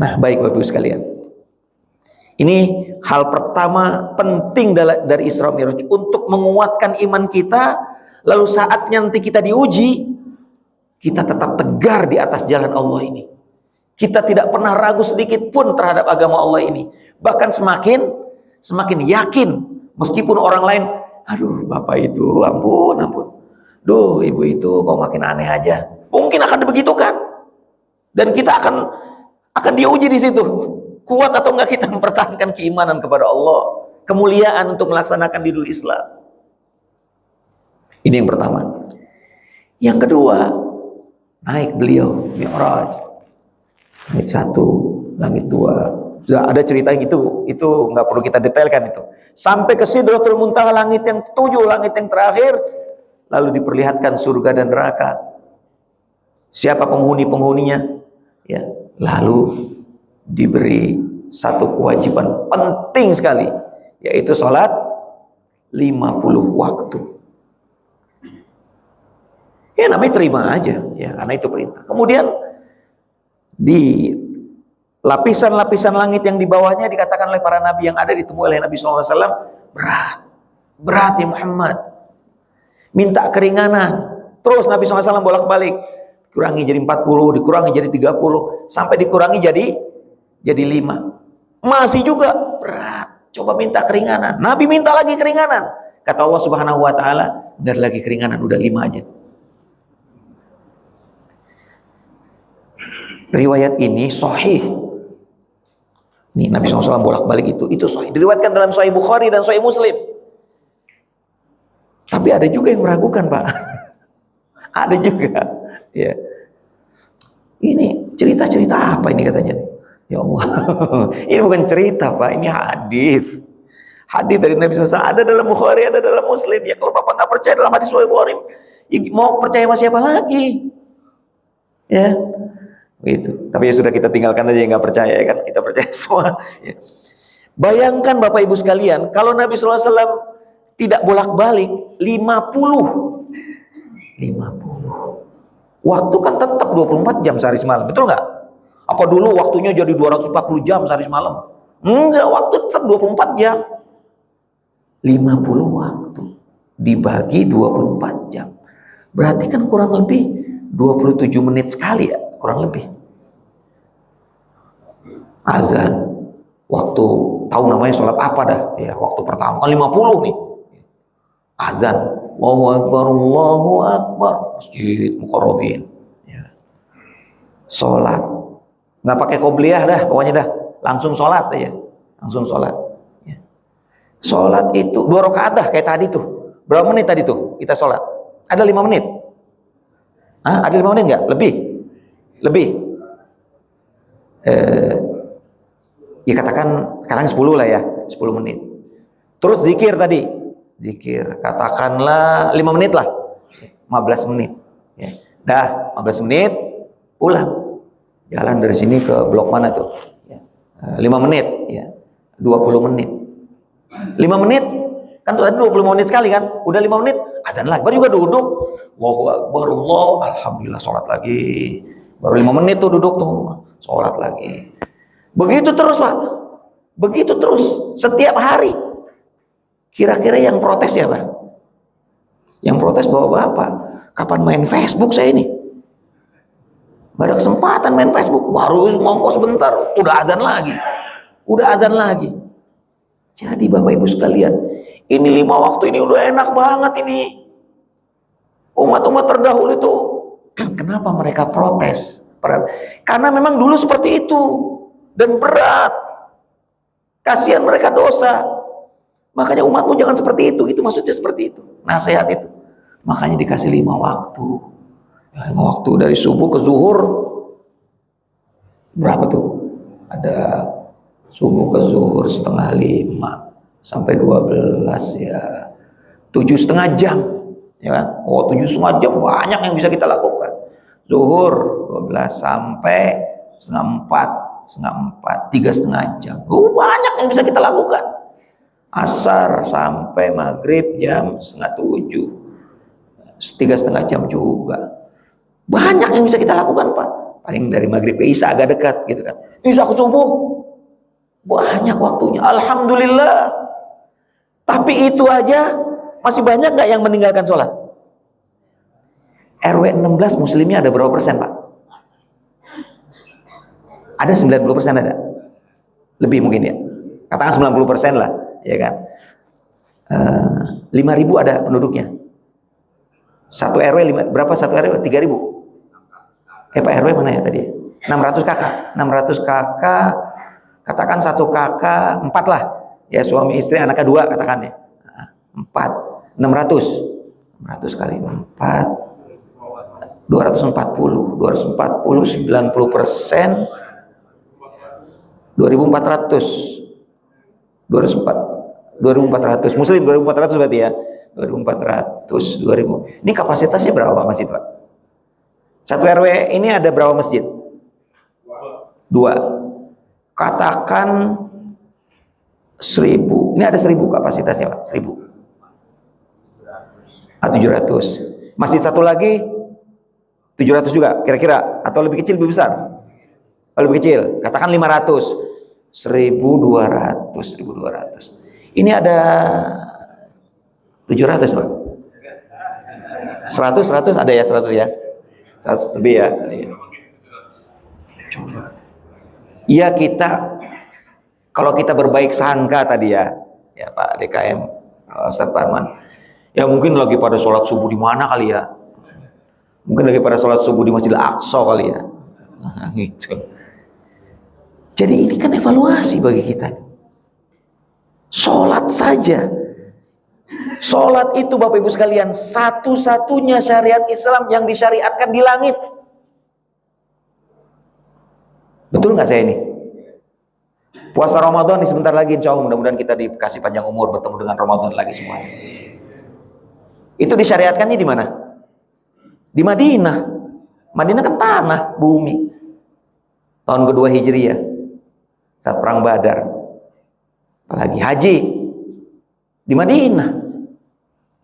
Nah, baik Bapak Ibu sekalian, ini hal pertama penting dari Isra Mi'raj, untuk menguatkan iman kita. Lalu saatnya nanti kita diuji, kita tetap tegar di atas jalan Allah ini. Kita tidak pernah ragu sedikit pun terhadap agama Allah ini. Bahkan semakin yakin, meskipun orang lain, aduh bapak itu, ampun, duh ibu itu kok makin aneh aja. Mungkin akan dibegitukan, dan kita akan diuji di situ. Kuat atau enggak kita mempertahankan keimanan kepada Allah, kemuliaan untuk melaksanakan dinul Islam. Ini yang pertama. Yang kedua, naik beliau Mi'raj, langit 1, langit 2. Sudah ada cerita yang itu nggak perlu kita detailkan itu. Sampai ke Sidratul Muntaha, langit yang 7, langit yang terakhir, lalu diperlihatkan surga dan neraka. Siapa penghuni-penghuninya? Ya, lalu diberi satu kewajiban penting sekali, yaitu sholat 50 waktu. Ya Nabi terima aja, ya karena itu perintah. Kemudian di lapisan-lapisan langit yang di bawahnya dikatakan oleh para nabi yang ada ditemui oleh Nabi SAW, berat ya Muhammad, minta keringanan. Terus Nabi SAW bolak-balik, kurangi jadi 40, dikurangi jadi 30, sampai dikurangi jadi 5. Masih juga berat, coba minta keringanan. Nabi minta lagi keringanan. Kata Allah Subhanahu wa taala, enggak lagi keringanan, udah 5 aja. Riwayat ini sahih. Ini Nabi SAW bolak-balik itu sahih. Diriwayatkan dalam Sahih Bukhari dan Sahih Muslim. Tapi ada juga yang meragukan, Pak. Ada juga. Ya. Ini cerita-cerita apa ini katanya? Ya Allah. Ini bukan cerita, Pak. Ini hadis. Hadis dari Nabi SAW ada dalam Bukhari, ada dalam Muslim. Ya kalau Bapak nggak percaya dalam hadis Sahih Bukhari, ya mau percaya sama siapa lagi? Ya. Gitu. Tapi ya sudah, kita tinggalkan aja yang nggak percaya, ya kan, kita percaya semua. Ya. Bayangkan Bapak Ibu sekalian, kalau Nabi SAW tidak bolak-balik 50. Waktu kan tetap 24 jam sehari semalam, betul nggak? Apa dulu waktunya jadi 240 jam sehari semalam? Enggak, waktu tetap 24 jam. 50 waktu dibagi 24 jam. Berarti kan kurang lebih 27 menit sekali ya, kurang lebih. Azan, waktu tahu namanya sholat apa dah ya, waktu pertama kan 50 nih. Azan, Allahu Akbar, Allahu Akbar, masjid muqarrabin ya. Sholat nggak pakai qobliyah dah, pokoknya dah langsung sholat aja, langsung sholat ya. Sholat itu 2 rakaat dah kayak tadi tuh. Berapa menit tadi tuh kita sholat? Ada 5 menit? Hah? Ada 5 menit nggak? Lebih ya katakan 10 lah ya, 10 menit. Terus zikir tadi, zikir katakanlah 5 menit lah, 15 menit ya. Dah 15 menit pulang, jalan dari sini ke blok mana tuh ya. 5 menit ya, 20 menit. 5 menit kan tuh tadi 25 menit sekali kan, udah 5 menit azan lagi, baru juga duduk, Allahu Akbar, Allah, alhamdulillah, sholat lagi. Baru 5 menit tuh duduk tuh, sholat lagi. Begitu terus Pak, begitu terus setiap hari. Kira-kira yang protes ya Pak? Yang protes bapak-bapak, kapan main Facebook saya ini? Gak ada kesempatan main Facebook, baru ngongkos sebentar, udah azan lagi. Jadi Bapak Ibu sekalian, ini 5 waktu ini udah enak banget ini. Umat-umat terdahulu itu, kenapa mereka protes? Karena memang dulu seperti itu. Dan berat, kasihan mereka dosa. Makanya umatmu jangan seperti itu maksudnya seperti itu, nasihat itu. Makanya dikasih 5 waktu ya, 5 waktu dari subuh ke zuhur. Berapa tuh? Ada subuh ke zuhur setengah 5 sampai 12 ya, 7,5 jam ya kan? 7,5 jam banyak yang bisa kita lakukan. Zuhur 12 sampai setengah 4, 3,5 jam. Banyak yang bisa kita lakukan. Asar sampai maghrib jam 6:30, 3,5 jam juga. Banyak yang bisa kita lakukan Pak. Paling dari maghrib ke isya agak dekat gitu kan. Isya ke subuh banyak waktunya, alhamdulillah. Tapi itu aja masih banyak nggak yang meninggalkan sholat? RW 16 muslimnya ada berapa persen Pak? Ada 90% ada? Lebih mungkin ya, katakan 90% lah ya kan. 5.000 ada penduduknya. Satu RW berapa? Satu RW 3.000. Pak RW mana ya tadi? 600 kakak. 600 kakak, katakan satu kakak 4 lah ya, suami istri anaknya 2 katakan ya, 4, 600 kali 4, 240, 90%, 2.400 muslim, 2.400 berarti ya, 2.400, 2.000. Ini kapasitasnya berapa masjid Pak? Satu RW ini ada berapa masjid? 2. Katakan 1000. Ini ada 1000 kapasitasnya, Pak. 1000. 700. Masjid satu lagi 700 juga kira-kira, atau lebih kecil lebih besar? Oh, lebih kecil. Katakan 500. 1200. Ini ada 700, Pak. 100 ada ya, 100 ya. 100 lebih ya. Iya, kalau kita berbaik sangka tadi ya Pak DKM, Ustadz Parman, ya mungkin lagi pada sholat subuh di mana kali ya, mungkin lagi pada sholat subuh di Masjid Al-Aqsa kali ya. Gitu. Jadi ini kan evaluasi bagi kita. Sholat saja, sholat itu Bapak Ibu sekalian satu-satunya syariat Islam yang disyariatkan di langit. Betul nggak saya ini? Puasa Ramadan ini sebentar lagi, insya Allah mudah-mudahan kita dikasih panjang umur bertemu dengan Ramadan lagi semuanya. Itu disyariatkannya di mana? Di Madinah. Madinah kan tanah, bumi. Tahun kedua Hijriyah, saat perang Badar. Apalagi haji di Madinah.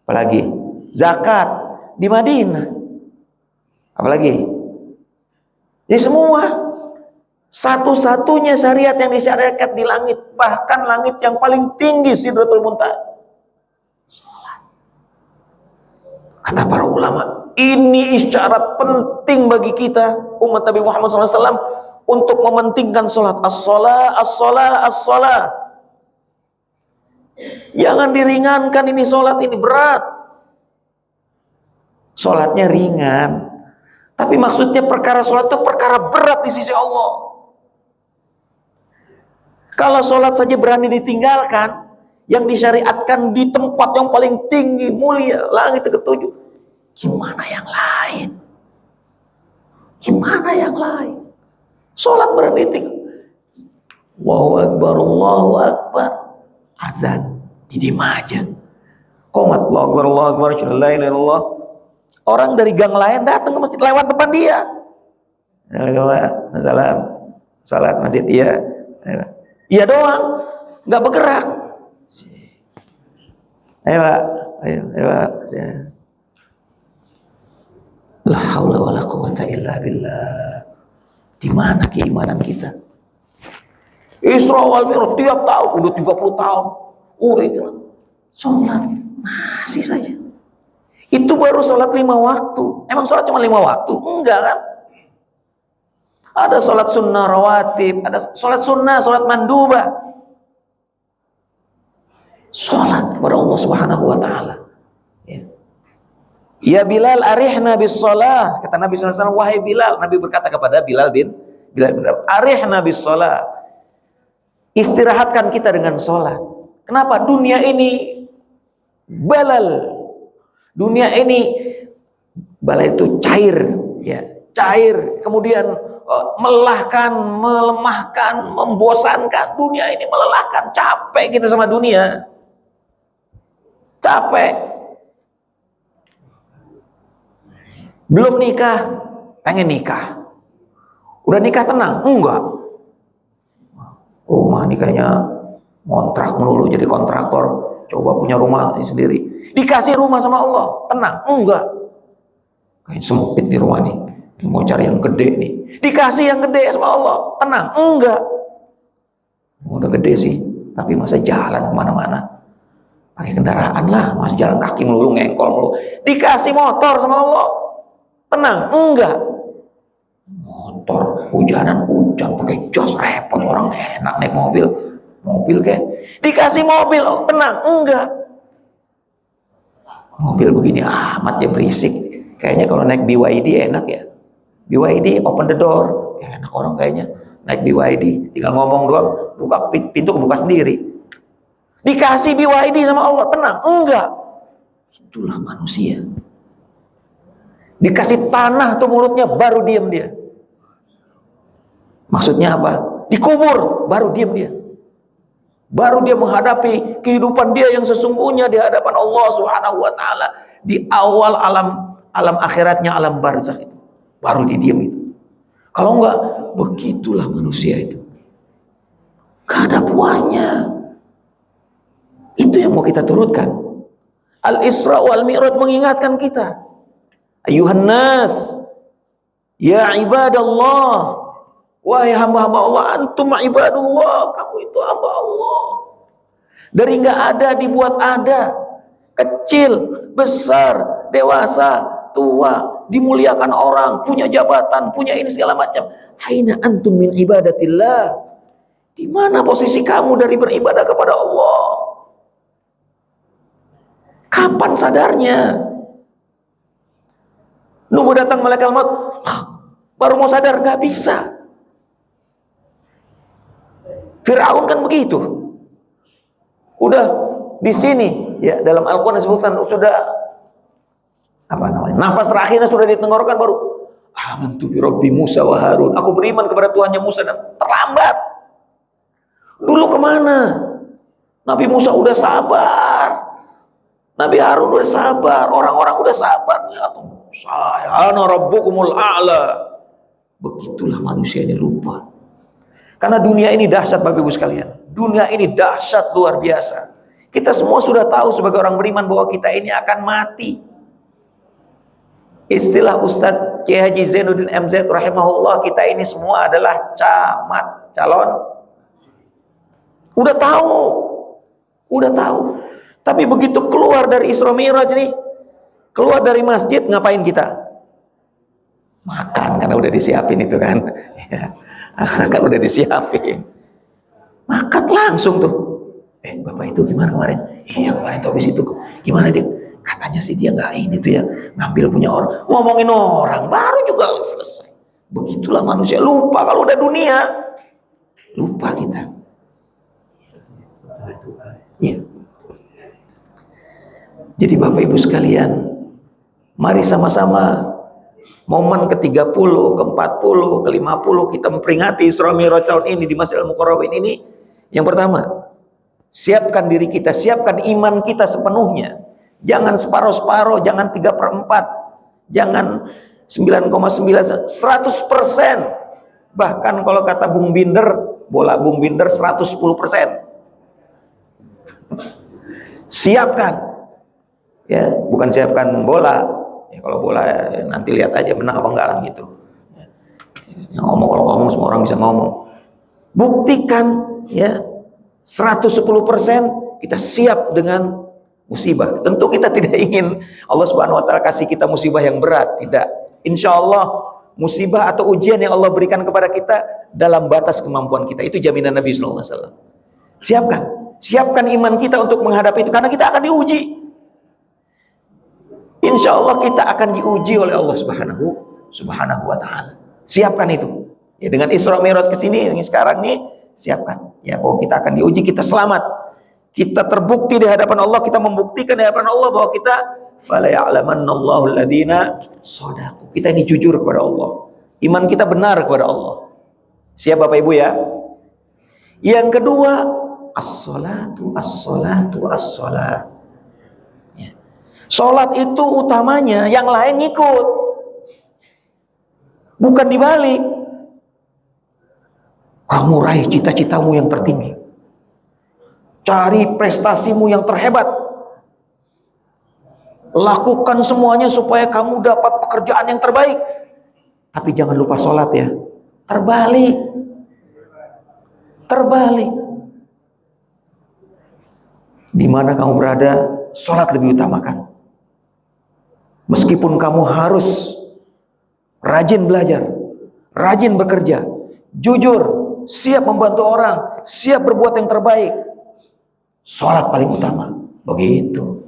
Apalagi zakat di Madinah. Apalagi? Jadi semua. Satu-satunya syariat yang disyariatkan di langit, bahkan langit yang paling tinggi, Sidratul Muntaha. Kata para ulama, ini isyarat penting bagi kita umat Nabi Muhammad SAW untuk mementingkan sholat. As-sholah, as-sholah, as-sholah. Jangan diringankan, ini sholat ini berat. Sholatnya ringan, tapi maksudnya perkara sholat itu perkara berat di sisi Allah. Kalau sholat saja berani ditinggalkan, yang disyariatkan di tempat yang paling tinggi, mulia, langit ke-7, gimana yang lain? Gimana yang lain? Sholat berani tinggal. Allahu Akbar, Allahu Akbar. Azan, didim aja. Qomat, Allahu Akbar, Allahu Akbar, la ilaha illallah. Orang dari gang lain datang ke masjid lewat depan dia. Assalamualaikum. Salat masjid, iya. Iya doang, nggak bergerak. Ayo Pak, ayo Pak. La haula wala quwwata illa billah. Di mana keimanan kita? Isra wal Mi'raj tiap tahun, udah 30 tahun. Udah sholat masih saja. Itu baru sholat 5 waktu. Emang sholat cuma 5 waktu? Enggak kan? Ada sholat sunnah rawatib, ada sholat sunnah, sholat mandubah. Sholat kepada Allah Subhanahu wa Ta'ala. Ya Bilal, arihna bis sholah. Kata Nabi SAW, wahai Bilal. Nabi berkata kepada Bilal bin Rabah, arihna bis sholah. Istirahatkan kita dengan sholat. Kenapa? Dunia ini balal. Dunia ini, balal itu cair, ya, cair. Kemudian melelahkan, melemahkan, membosankan. Dunia ini melelahkan, capek kita sama dunia. Capek. Belum nikah, pengen nikah. Udah nikah tenang? Enggak. Rumah nikahnya ngontrak melulu, jadi kontraktor. Coba punya rumah sendiri. Dikasih rumah sama Allah, tenang? Enggak. Kayak sempit di rumah nih. Mau cari yang gede nih, dikasih yang gede sama Allah, tenang? Enggak. Udah gede sih, tapi masa jalan kemana-mana pakai kendaraan lah, masa jalan kaki melulu, ngengkol melulu. Dikasih motor sama Allah, tenang? Enggak. Motor hujanan, hujan pakai jas, repot orang, enak naik mobil kayak. Dikasih mobil, oh, tenang? Enggak. Mobil begini amat ya, berisik. Kayaknya kalau naik BYD enak ya. BYD open the door, ya enak orang kayaknya naik BYD, tinggal ngomong doang, buka pintu kebuka sendiri. Dikasih BYD sama Allah, tenang? Enggak. Itulah manusia. Dikasih tanah tuh mulutnya, baru diam dia. Maksudnya apa? Dikubur, baru diam dia. Baru dia menghadapi kehidupan dia yang sesungguhnya di hadapan Allah Subhanahu wa Ta'ala di awal alam akhiratnya, alam barzakh itu. baru didiam itu. Kalau enggak, begitulah manusia itu. Gak ada puasnya. Itu yang mau kita turutkan. Al-Isra wal Mi'raj mengingatkan kita. Ayuhan nas, ya ibadallah, wahai hamba-hamba Allah, antum ibadullah, kamu itu hamba Allah. Dari nggak ada dibuat ada, kecil, besar, dewasa, tua, dimuliakan orang, punya jabatan, punya ini segala macam. Aina antum min ibadatillah? Di mana posisi kamu dari beribadah kepada Allah? Kapan sadarnya? Nunggu datang malaikat maut, baru mau sadar? Gak bisa. Fir'aun kan begitu. Udah di sini ya, dalam Al-Quran disebutkan sudah apa namanya? Nafas terakhirnya sudah ditenggorokan, baru amantu bi Rabbi Musa wa Harun. Aku beriman kepada Tuhannya Musa dan terlambat. Dulu kemana? Nabi Musa udah sabar. Nabi Harun udah sabar. Orang-orang udah sabar. Ya, saya ana rabbukumul a'la. Begitulah manusia ini lupa. Karena dunia ini dahsyat Bapak Ibu sekalian. Dunia ini dahsyat luar biasa. Kita semua sudah tahu sebagai orang beriman bahwa kita ini akan mati. Istilah Ustadz Kiai Haji Zainuddin MZ rahimahullah, kita ini semua adalah camat, calon. Udah tahu. Tapi begitu keluar dari Isra Mi'raj nih, keluar dari masjid, ngapain kita? Makan, karena udah disiapin itu kan. Kan udah disiapin. Makan langsung tuh. Bapak itu gimana kemarin? Iya kemarin tuh habis itu gimana dia? Katanya sih dia nggak ini tuh ya, ngambil punya orang. Ngomongin orang baru juga selesai. Begitulah manusia, lupa kalau udah dunia. Lupa kita. Ya. Jadi Bapak Ibu sekalian, mari sama-sama momen ke-30, ke-40, ke-50 kita memperingati Isra Mi'raj tahun ini di Masjidil Mukarramin ini. Yang pertama, siapkan diri kita, siapkan iman kita sepenuhnya. Jangan separuh-separuh, jangan 3/4, jangan 9,9, 100%. Bahkan kalau kata Bung Binder, bola Bung Binder 110%. Siapkan. Ya, bukan siapkan bola. Ya, kalau bola ya, nanti lihat aja menang apa enggak kan gitu. Yang kalau ngomong semua orang bisa ngomong. Buktikan ya 110% kita siap dengan musibah. Tentu kita tidak ingin Allah Subhanahu wa taala kasih kita musibah yang berat, tidak. Insya Allah musibah atau ujian yang Allah berikan kepada kita dalam batas kemampuan kita. Itu jaminan Nabi sallallahu alaihi wasallam. Siapkan iman kita untuk menghadapi itu, karena kita akan diuji. Insya Allah kita akan diuji oleh Allah Subhanahu wa taala. Siapkan itu. Ya, dengan Isra Mi'raj kesini yang sekarang nih, siapkan. Ya, bahwa kita akan diuji, kita selamat. Kita terbukti di hadapan Allah, kita membuktikan di hadapan Allah bahwa kita fala ya'lamannallahu alladziina shadaqu. Kita ini jujur kepada Allah. Iman kita benar kepada Allah. Siap Bapak Ibu ya? Yang kedua, as-salatu. Sholat itu utamanya, yang lain ngikut, bukan dibalik. Kamu raih cita-citamu yang tertinggi, cari prestasimu yang terhebat, lakukan semuanya supaya kamu dapat pekerjaan yang terbaik, tapi jangan lupa sholat ya. Terbalik. Di mana kamu berada, sholat lebih utamakan. Meskipun kamu harus rajin belajar, rajin bekerja, jujur, siap membantu orang, siap berbuat yang terbaik, sholat paling utama. Begitu.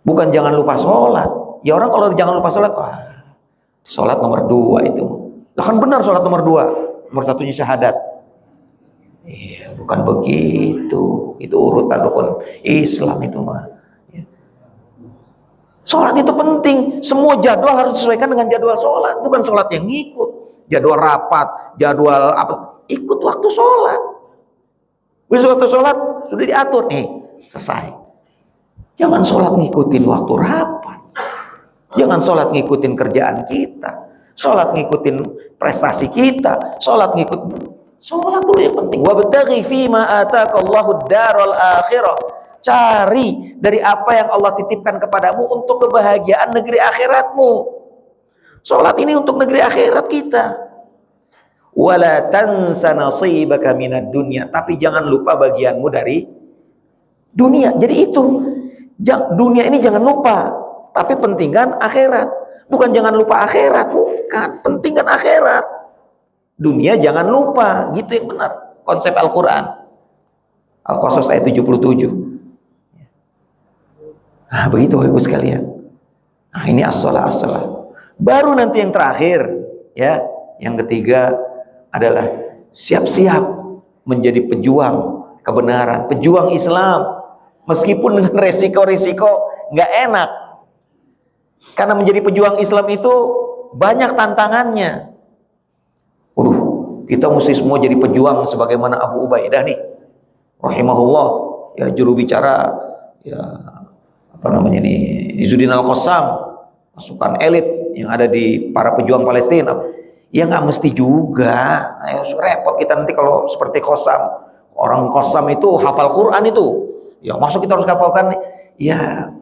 Bukan jangan lupa sholat. Ya orang kalau jangan lupa sholat, wah, sholat nomor 2 itu. Kan benar sholat nomor 2, nomor 1-nya syahadat. Iya, bukan begitu. Itu urutan rukun Islam itu mah. Sholat itu penting. Semua jadwal harus disesuaikan dengan jadwal sholat. Bukan sholat yang ngikut. Jadwal rapat, jadwal apa. Ikut waktu sholat. Waktu sholat sudah diatur. Selesai. Jangan sholat ngikutin waktu rapat. Jangan sholat ngikutin kerjaan kita. Sholat ngikutin prestasi kita, sholat dulu yang penting. Wabtaghi fima ataqallahu daral akhirah. Cari dari apa yang Allah titipkan kepadamu untuk kebahagiaan negeri akhiratmu. Sholat ini untuk negeri akhirat kita. Wala tansa nasibaka minad dunya, tapi jangan lupa bagianmu dari dunia. Jadi itu, dunia ini jangan lupa, tapi pentingkan akhirat. Bukan jangan lupa akhirat, bukan, pentingkan akhirat. Dunia jangan lupa, gitu yang benar konsep Al-Quran. Al-Qasas ayat 77. Nah, begitu Ibu sekalian. Nah, ini as-shalah. Baru nanti yang terakhir, ya, yang ketiga adalah siap-siap menjadi pejuang kebenaran, pejuang Islam, meskipun dengan resiko-resiko nggak enak. Karena menjadi pejuang Islam itu banyak tantangannya. Kita mesti semua jadi pejuang sebagaimana Abu Ubaidah nih, rahimahullah, ya, juru bicara, ya, apa namanya nih, Izzuddin Al-Qassam, pasukan elit yang ada di para pejuang Palestina. Ya nggak mesti juga, repot kita nanti kalau seperti Qassam. Orang Qassam itu hafal Quran itu, ya masuk kita harus hafalkan. Ya,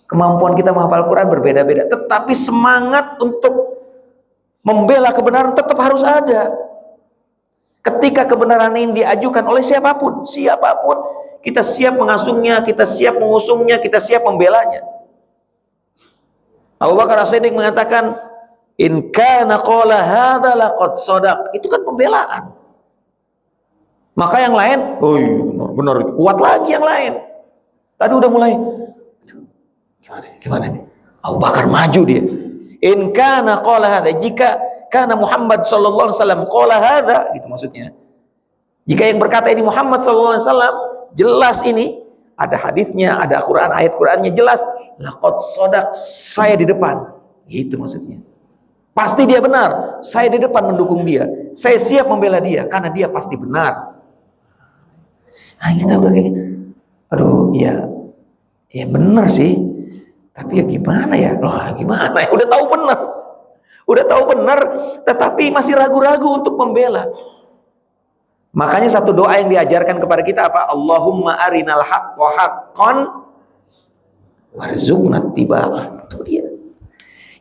kemampuan kita menghafal Quran berbeda-beda, tetapi semangat untuk membela kebenaran tetap harus ada. Ketika kebenaran ini diajukan oleh siapapun, kita siap mengasungnya, kita siap mengusungnya, kita siap membelanya. Abu Bakar As-Siddiq mengatakan, in kana qala hadza laqad shadaq. Itu kan pembelaan. Maka yang lain, oh iya, benar itu, kuat lagi yang lain. Tadi udah mulai gimana nih? Abu Bakar maju dia. In kana qala hadza, jika karena Muhammad sallallahu alaihi wasallam qala hadza, gitu maksudnya. Jika yang berkata ini Muhammad sallallahu alaihi wasallam, jelas ini ada hadisnya, ada Quran, ayat Qurannya jelas, laqad shadaq, saya di depan. Gitu maksudnya. Pasti dia benar, saya di depan mendukung dia. Saya siap membela dia karena dia pasti benar. Nah, kita udah kayak, aduh, ya benar sih. Tapi ya gimana ya? Loh, gimana ya? Udah tahu benar, tetapi masih ragu-ragu untuk membela. Makanya satu doa yang diajarkan kepada kita apa? Allahumma arinal haqqa haqqan warzuqna ittiba'ah. Itu dia.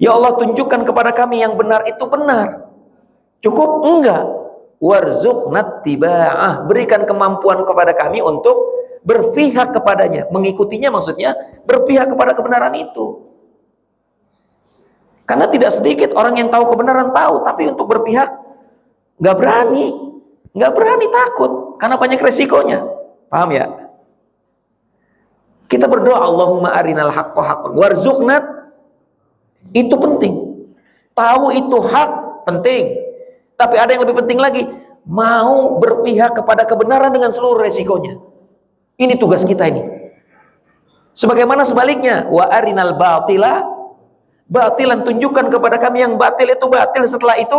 Ya Allah, tunjukkan kepada kami yang benar itu benar. Cukup? Enggak. Warzuqna ittiba'ah. Berikan kemampuan kepada kami untuk berpihak kepadanya. Mengikutinya maksudnya berpihak kepada kebenaran itu. Karena tidak sedikit orang yang tahu kebenaran, tahu, tapi untuk berpihak nggak berani, takut karena banyak resikonya. Paham ya? Kita berdoa Allahumma arinal haqqa haqqan warzuqna, itu penting. Tahu itu hak penting, tapi ada yang lebih penting lagi, mau berpihak kepada kebenaran dengan seluruh resikonya. Ini tugas kita ini. Sebagaimana sebaliknya, wa arinal batila batilan, tunjukkan kepada kami yang batil itu batil, setelah itu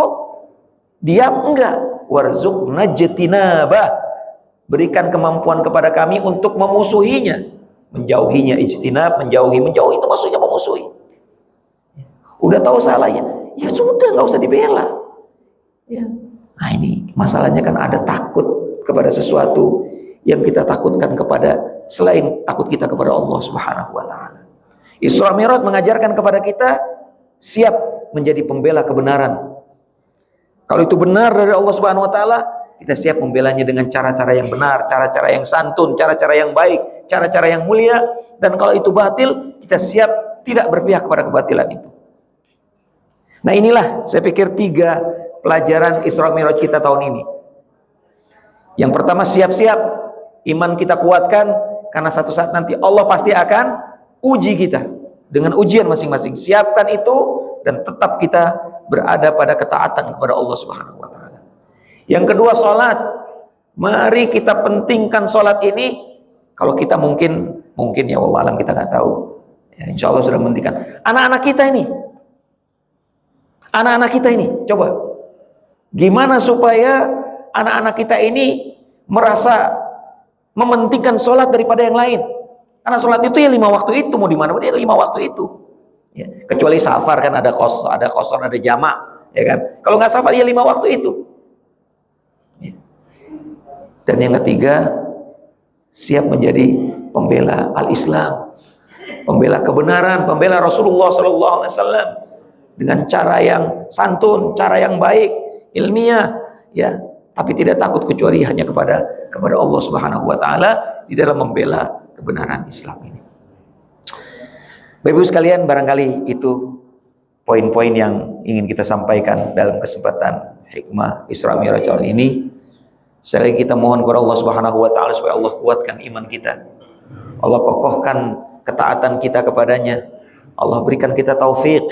diam, enggak. Warzuqna jtinabah, berikan kemampuan kepada kami untuk memusuhinya, menjauhinya. Ijtinab, menjauhi itu maksudnya memusuhi. Udah tahu salahnya, ya sudah, nggak usah dibela ya. Nah, ini masalahnya kan ada takut kepada sesuatu yang kita takutkan kepada selain takut kita kepada Allah Subhanahu wa ta'ala. Isra Mi'raj mengajarkan kepada kita siap menjadi pembela kebenaran. Kalau itu benar dari Allah Subhanahu wa taala, kita siap membelanya dengan cara-cara yang benar, cara-cara yang santun, cara-cara yang baik, cara-cara yang mulia. Dan kalau itu batil, kita siap tidak berpihak kepada kebatilan itu. Nah, inilah saya pikir 3 pelajaran Isra Mi'raj kita tahun ini. Yang pertama, siap-siap iman kita kuatkan, karena satu saat nanti Allah pasti akan uji kita dengan ujian masing-masing. Siapkan itu dan tetap kita berada pada ketaatan kepada Allah Subhanahu wa taala. Yang kedua, salat. Mari kita pentingkan salat ini. Kalau kita mungkin ya Allah alam, kita nggak tahu. Ya, insya Allah sudah menghentikan. Anak-anak kita ini, coba gimana supaya anak-anak kita ini merasa mementingkan salat daripada yang lain. Karena sholat itu ya 5 waktu itu, mau di mana dia 5 waktu itu. Ya, kecuali safar kan ada qasar, ada jamak. ya kan? Kalau nggak syafat ya 5 waktu itu. Dan yang ketiga, siap menjadi pembela al-Islam, pembela kebenaran, pembela Rasulullah SAW dengan cara yang santun, cara yang baik, ilmiah, ya, tapi tidak takut kecuali hanya kepada Allah Subhanahu wa taala di dalam membela kebenaran Islam ini. Bapak Ibu sekalian, barangkali itu poin-poin yang ingin kita sampaikan dalam kesempatan hikmah Isra Mi'raj ini. Sekali lagi kita mohon kepada Allah Subhanahu wa taala supaya Allah kuatkan iman kita. Allah kokohkan ketaatan kita kepadanya. Allah berikan kita taufik,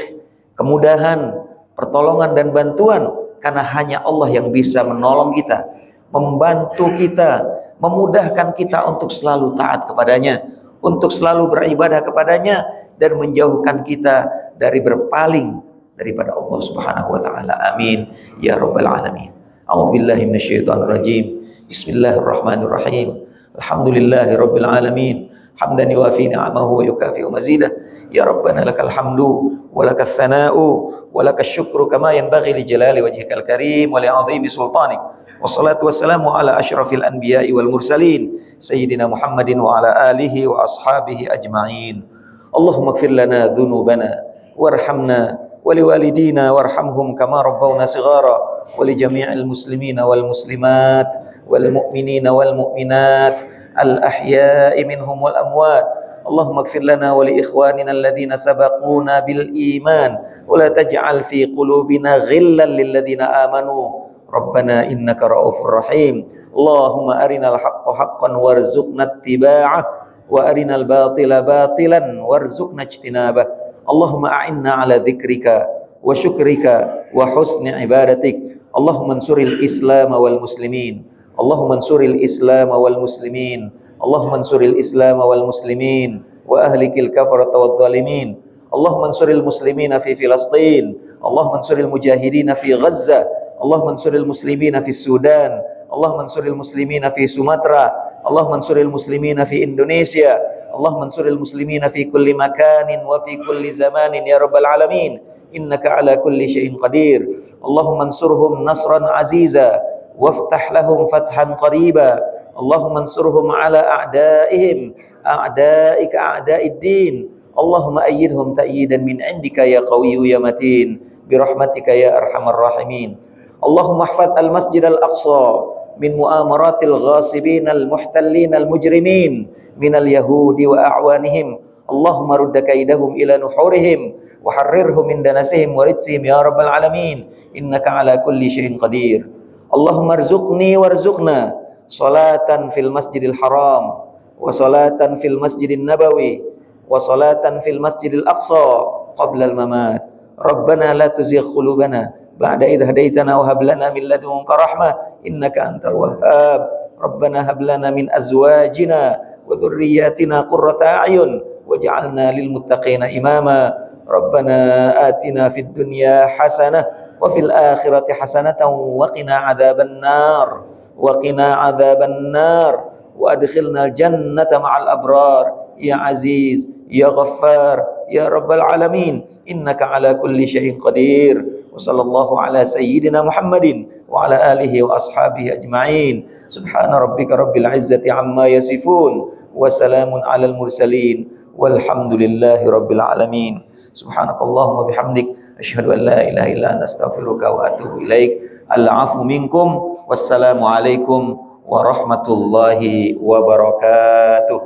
kemudahan, pertolongan dan bantuan, karena hanya Allah yang bisa menolong kita, membantu kita, memudahkan kita untuk selalu taat kepadanya, untuk selalu beribadah kepadanya, dan menjauhkan kita dari berpaling daripada Allah Subhanahu wa taala. Amin ya rabbal alamin. A'udzubillahi minasyaitonir rajim. Bismillahirrahmanirrahim. Alhamdulillahi rabbil alamin. Hamdan yuwafi ni'amahu wa yukafi'u mazidah. Ya Rabbana lakal hamdu wa lakal thana'u wa lakal syukru kama yanbaghi li jalali wajhikal karim wa li 'azimi sultanik. Wassalatu wassalamu ala asyrafil anbiya'i wal mursalin sayyidina Muhammadin wa ala alihi wa ashabihi ajma'in. Allahumma ighfir lana dhunubana warhamna wa liwalidina warhamhum kama rabbawna shighara wa li jami'il muslimina wal muslimat wal mu'minina wal mu'minat al ahya'i minhum wal amwat. Allahumma ighfir lana wa li ikhwanina alladhina sabaquna bil iman wa la taj'al fi qulubina ghillan lil ladzina amanu rabbana innaka ra'ufur rahim. Allahumma arinal haqqa haqqan warzuqna ittiba'ah wa arinal batila batilan warzuqna ijtinabah. Allahumma a'inna ala dzikrika wa syukrika wa husni ibadatik. Allahumma ansuril islam wal muslimin. Allahumma ansuril islam wal muslimin. Allahumma ansuril islam wal muslimin wa ahlikil kafarata wadh dhalimin. Allahumma ansuril muslimina fi Filastin. Allahumma ansuril mujahidina fi Gaza. Allahumma ansuril muslimina fi Sudan. Allahumma ansuril muslimina fi Sumatera. Allahumma ansuril muslimina fi Indonesia. Allahumma ansuril muslimina fi kulli makanin wa fi kulli zamanin ya rabbal alamin. Innaka ala kulli syai'in qadir. Allahumma ansurhum nasran aziza waftah lahum fathan qariba. Allahumma ansurhum ala a'daihim a'daika a'daid din. Allahumma ayyidhum ta'yidan min indika ya qawiyyu ya matin birahmatika ya arhamar rahimin. Allahumma ihfaz al-masjid al-aqsa min mu'amaratil ghasibin al-muhtallin al-mujrimin minal yahudi wa a'wanihim. Allahumma rudda kaidahum ila nuhurihim wa harrirhum min danasihim wa rijsihim ya rabbal alamin. Innaka ala kulli syai'in qadir. Allahumma arzuqni warzuqna salatan fil masjidil haram wa salatan fil masjidin nabawi wa salatan fil masjidil aqsa qabla al-mamat. Rabbana la tuzigh qulubana ba'da idh hadaitana wa hab lana min ladunka rahmah innaka antal wahhab. Rabbana hab lana min azwajina wa dhurriyyatina qurrata a'yun waj'alna lil muttaqina imama. Rabbana atina fid dunya hasanah wa fil akhirati hasanatan wa qina adzaban nar wa qina adzaban nar wa adkhilnal jannata ma'al abrar ya aziz ya ghaffar ya rabbal alamin. Innaka ala kulli syai'in qadir. Wa sallallahu ala sayyidina Muhammadin wa ala alihi wa ashabihi ajma'in. Subhana rabbika rabbil izzati amma yasifun wa salamun alal mursalin walhamdulillahi rabbil alamin. Subhanakallahumma bihamdik asyhadu an la ilaha illa anta astaghfiruka wa atubu ilaik. Al-'afwu minkum. Wassalamu alaikum warahmatullahi wabarakatuh.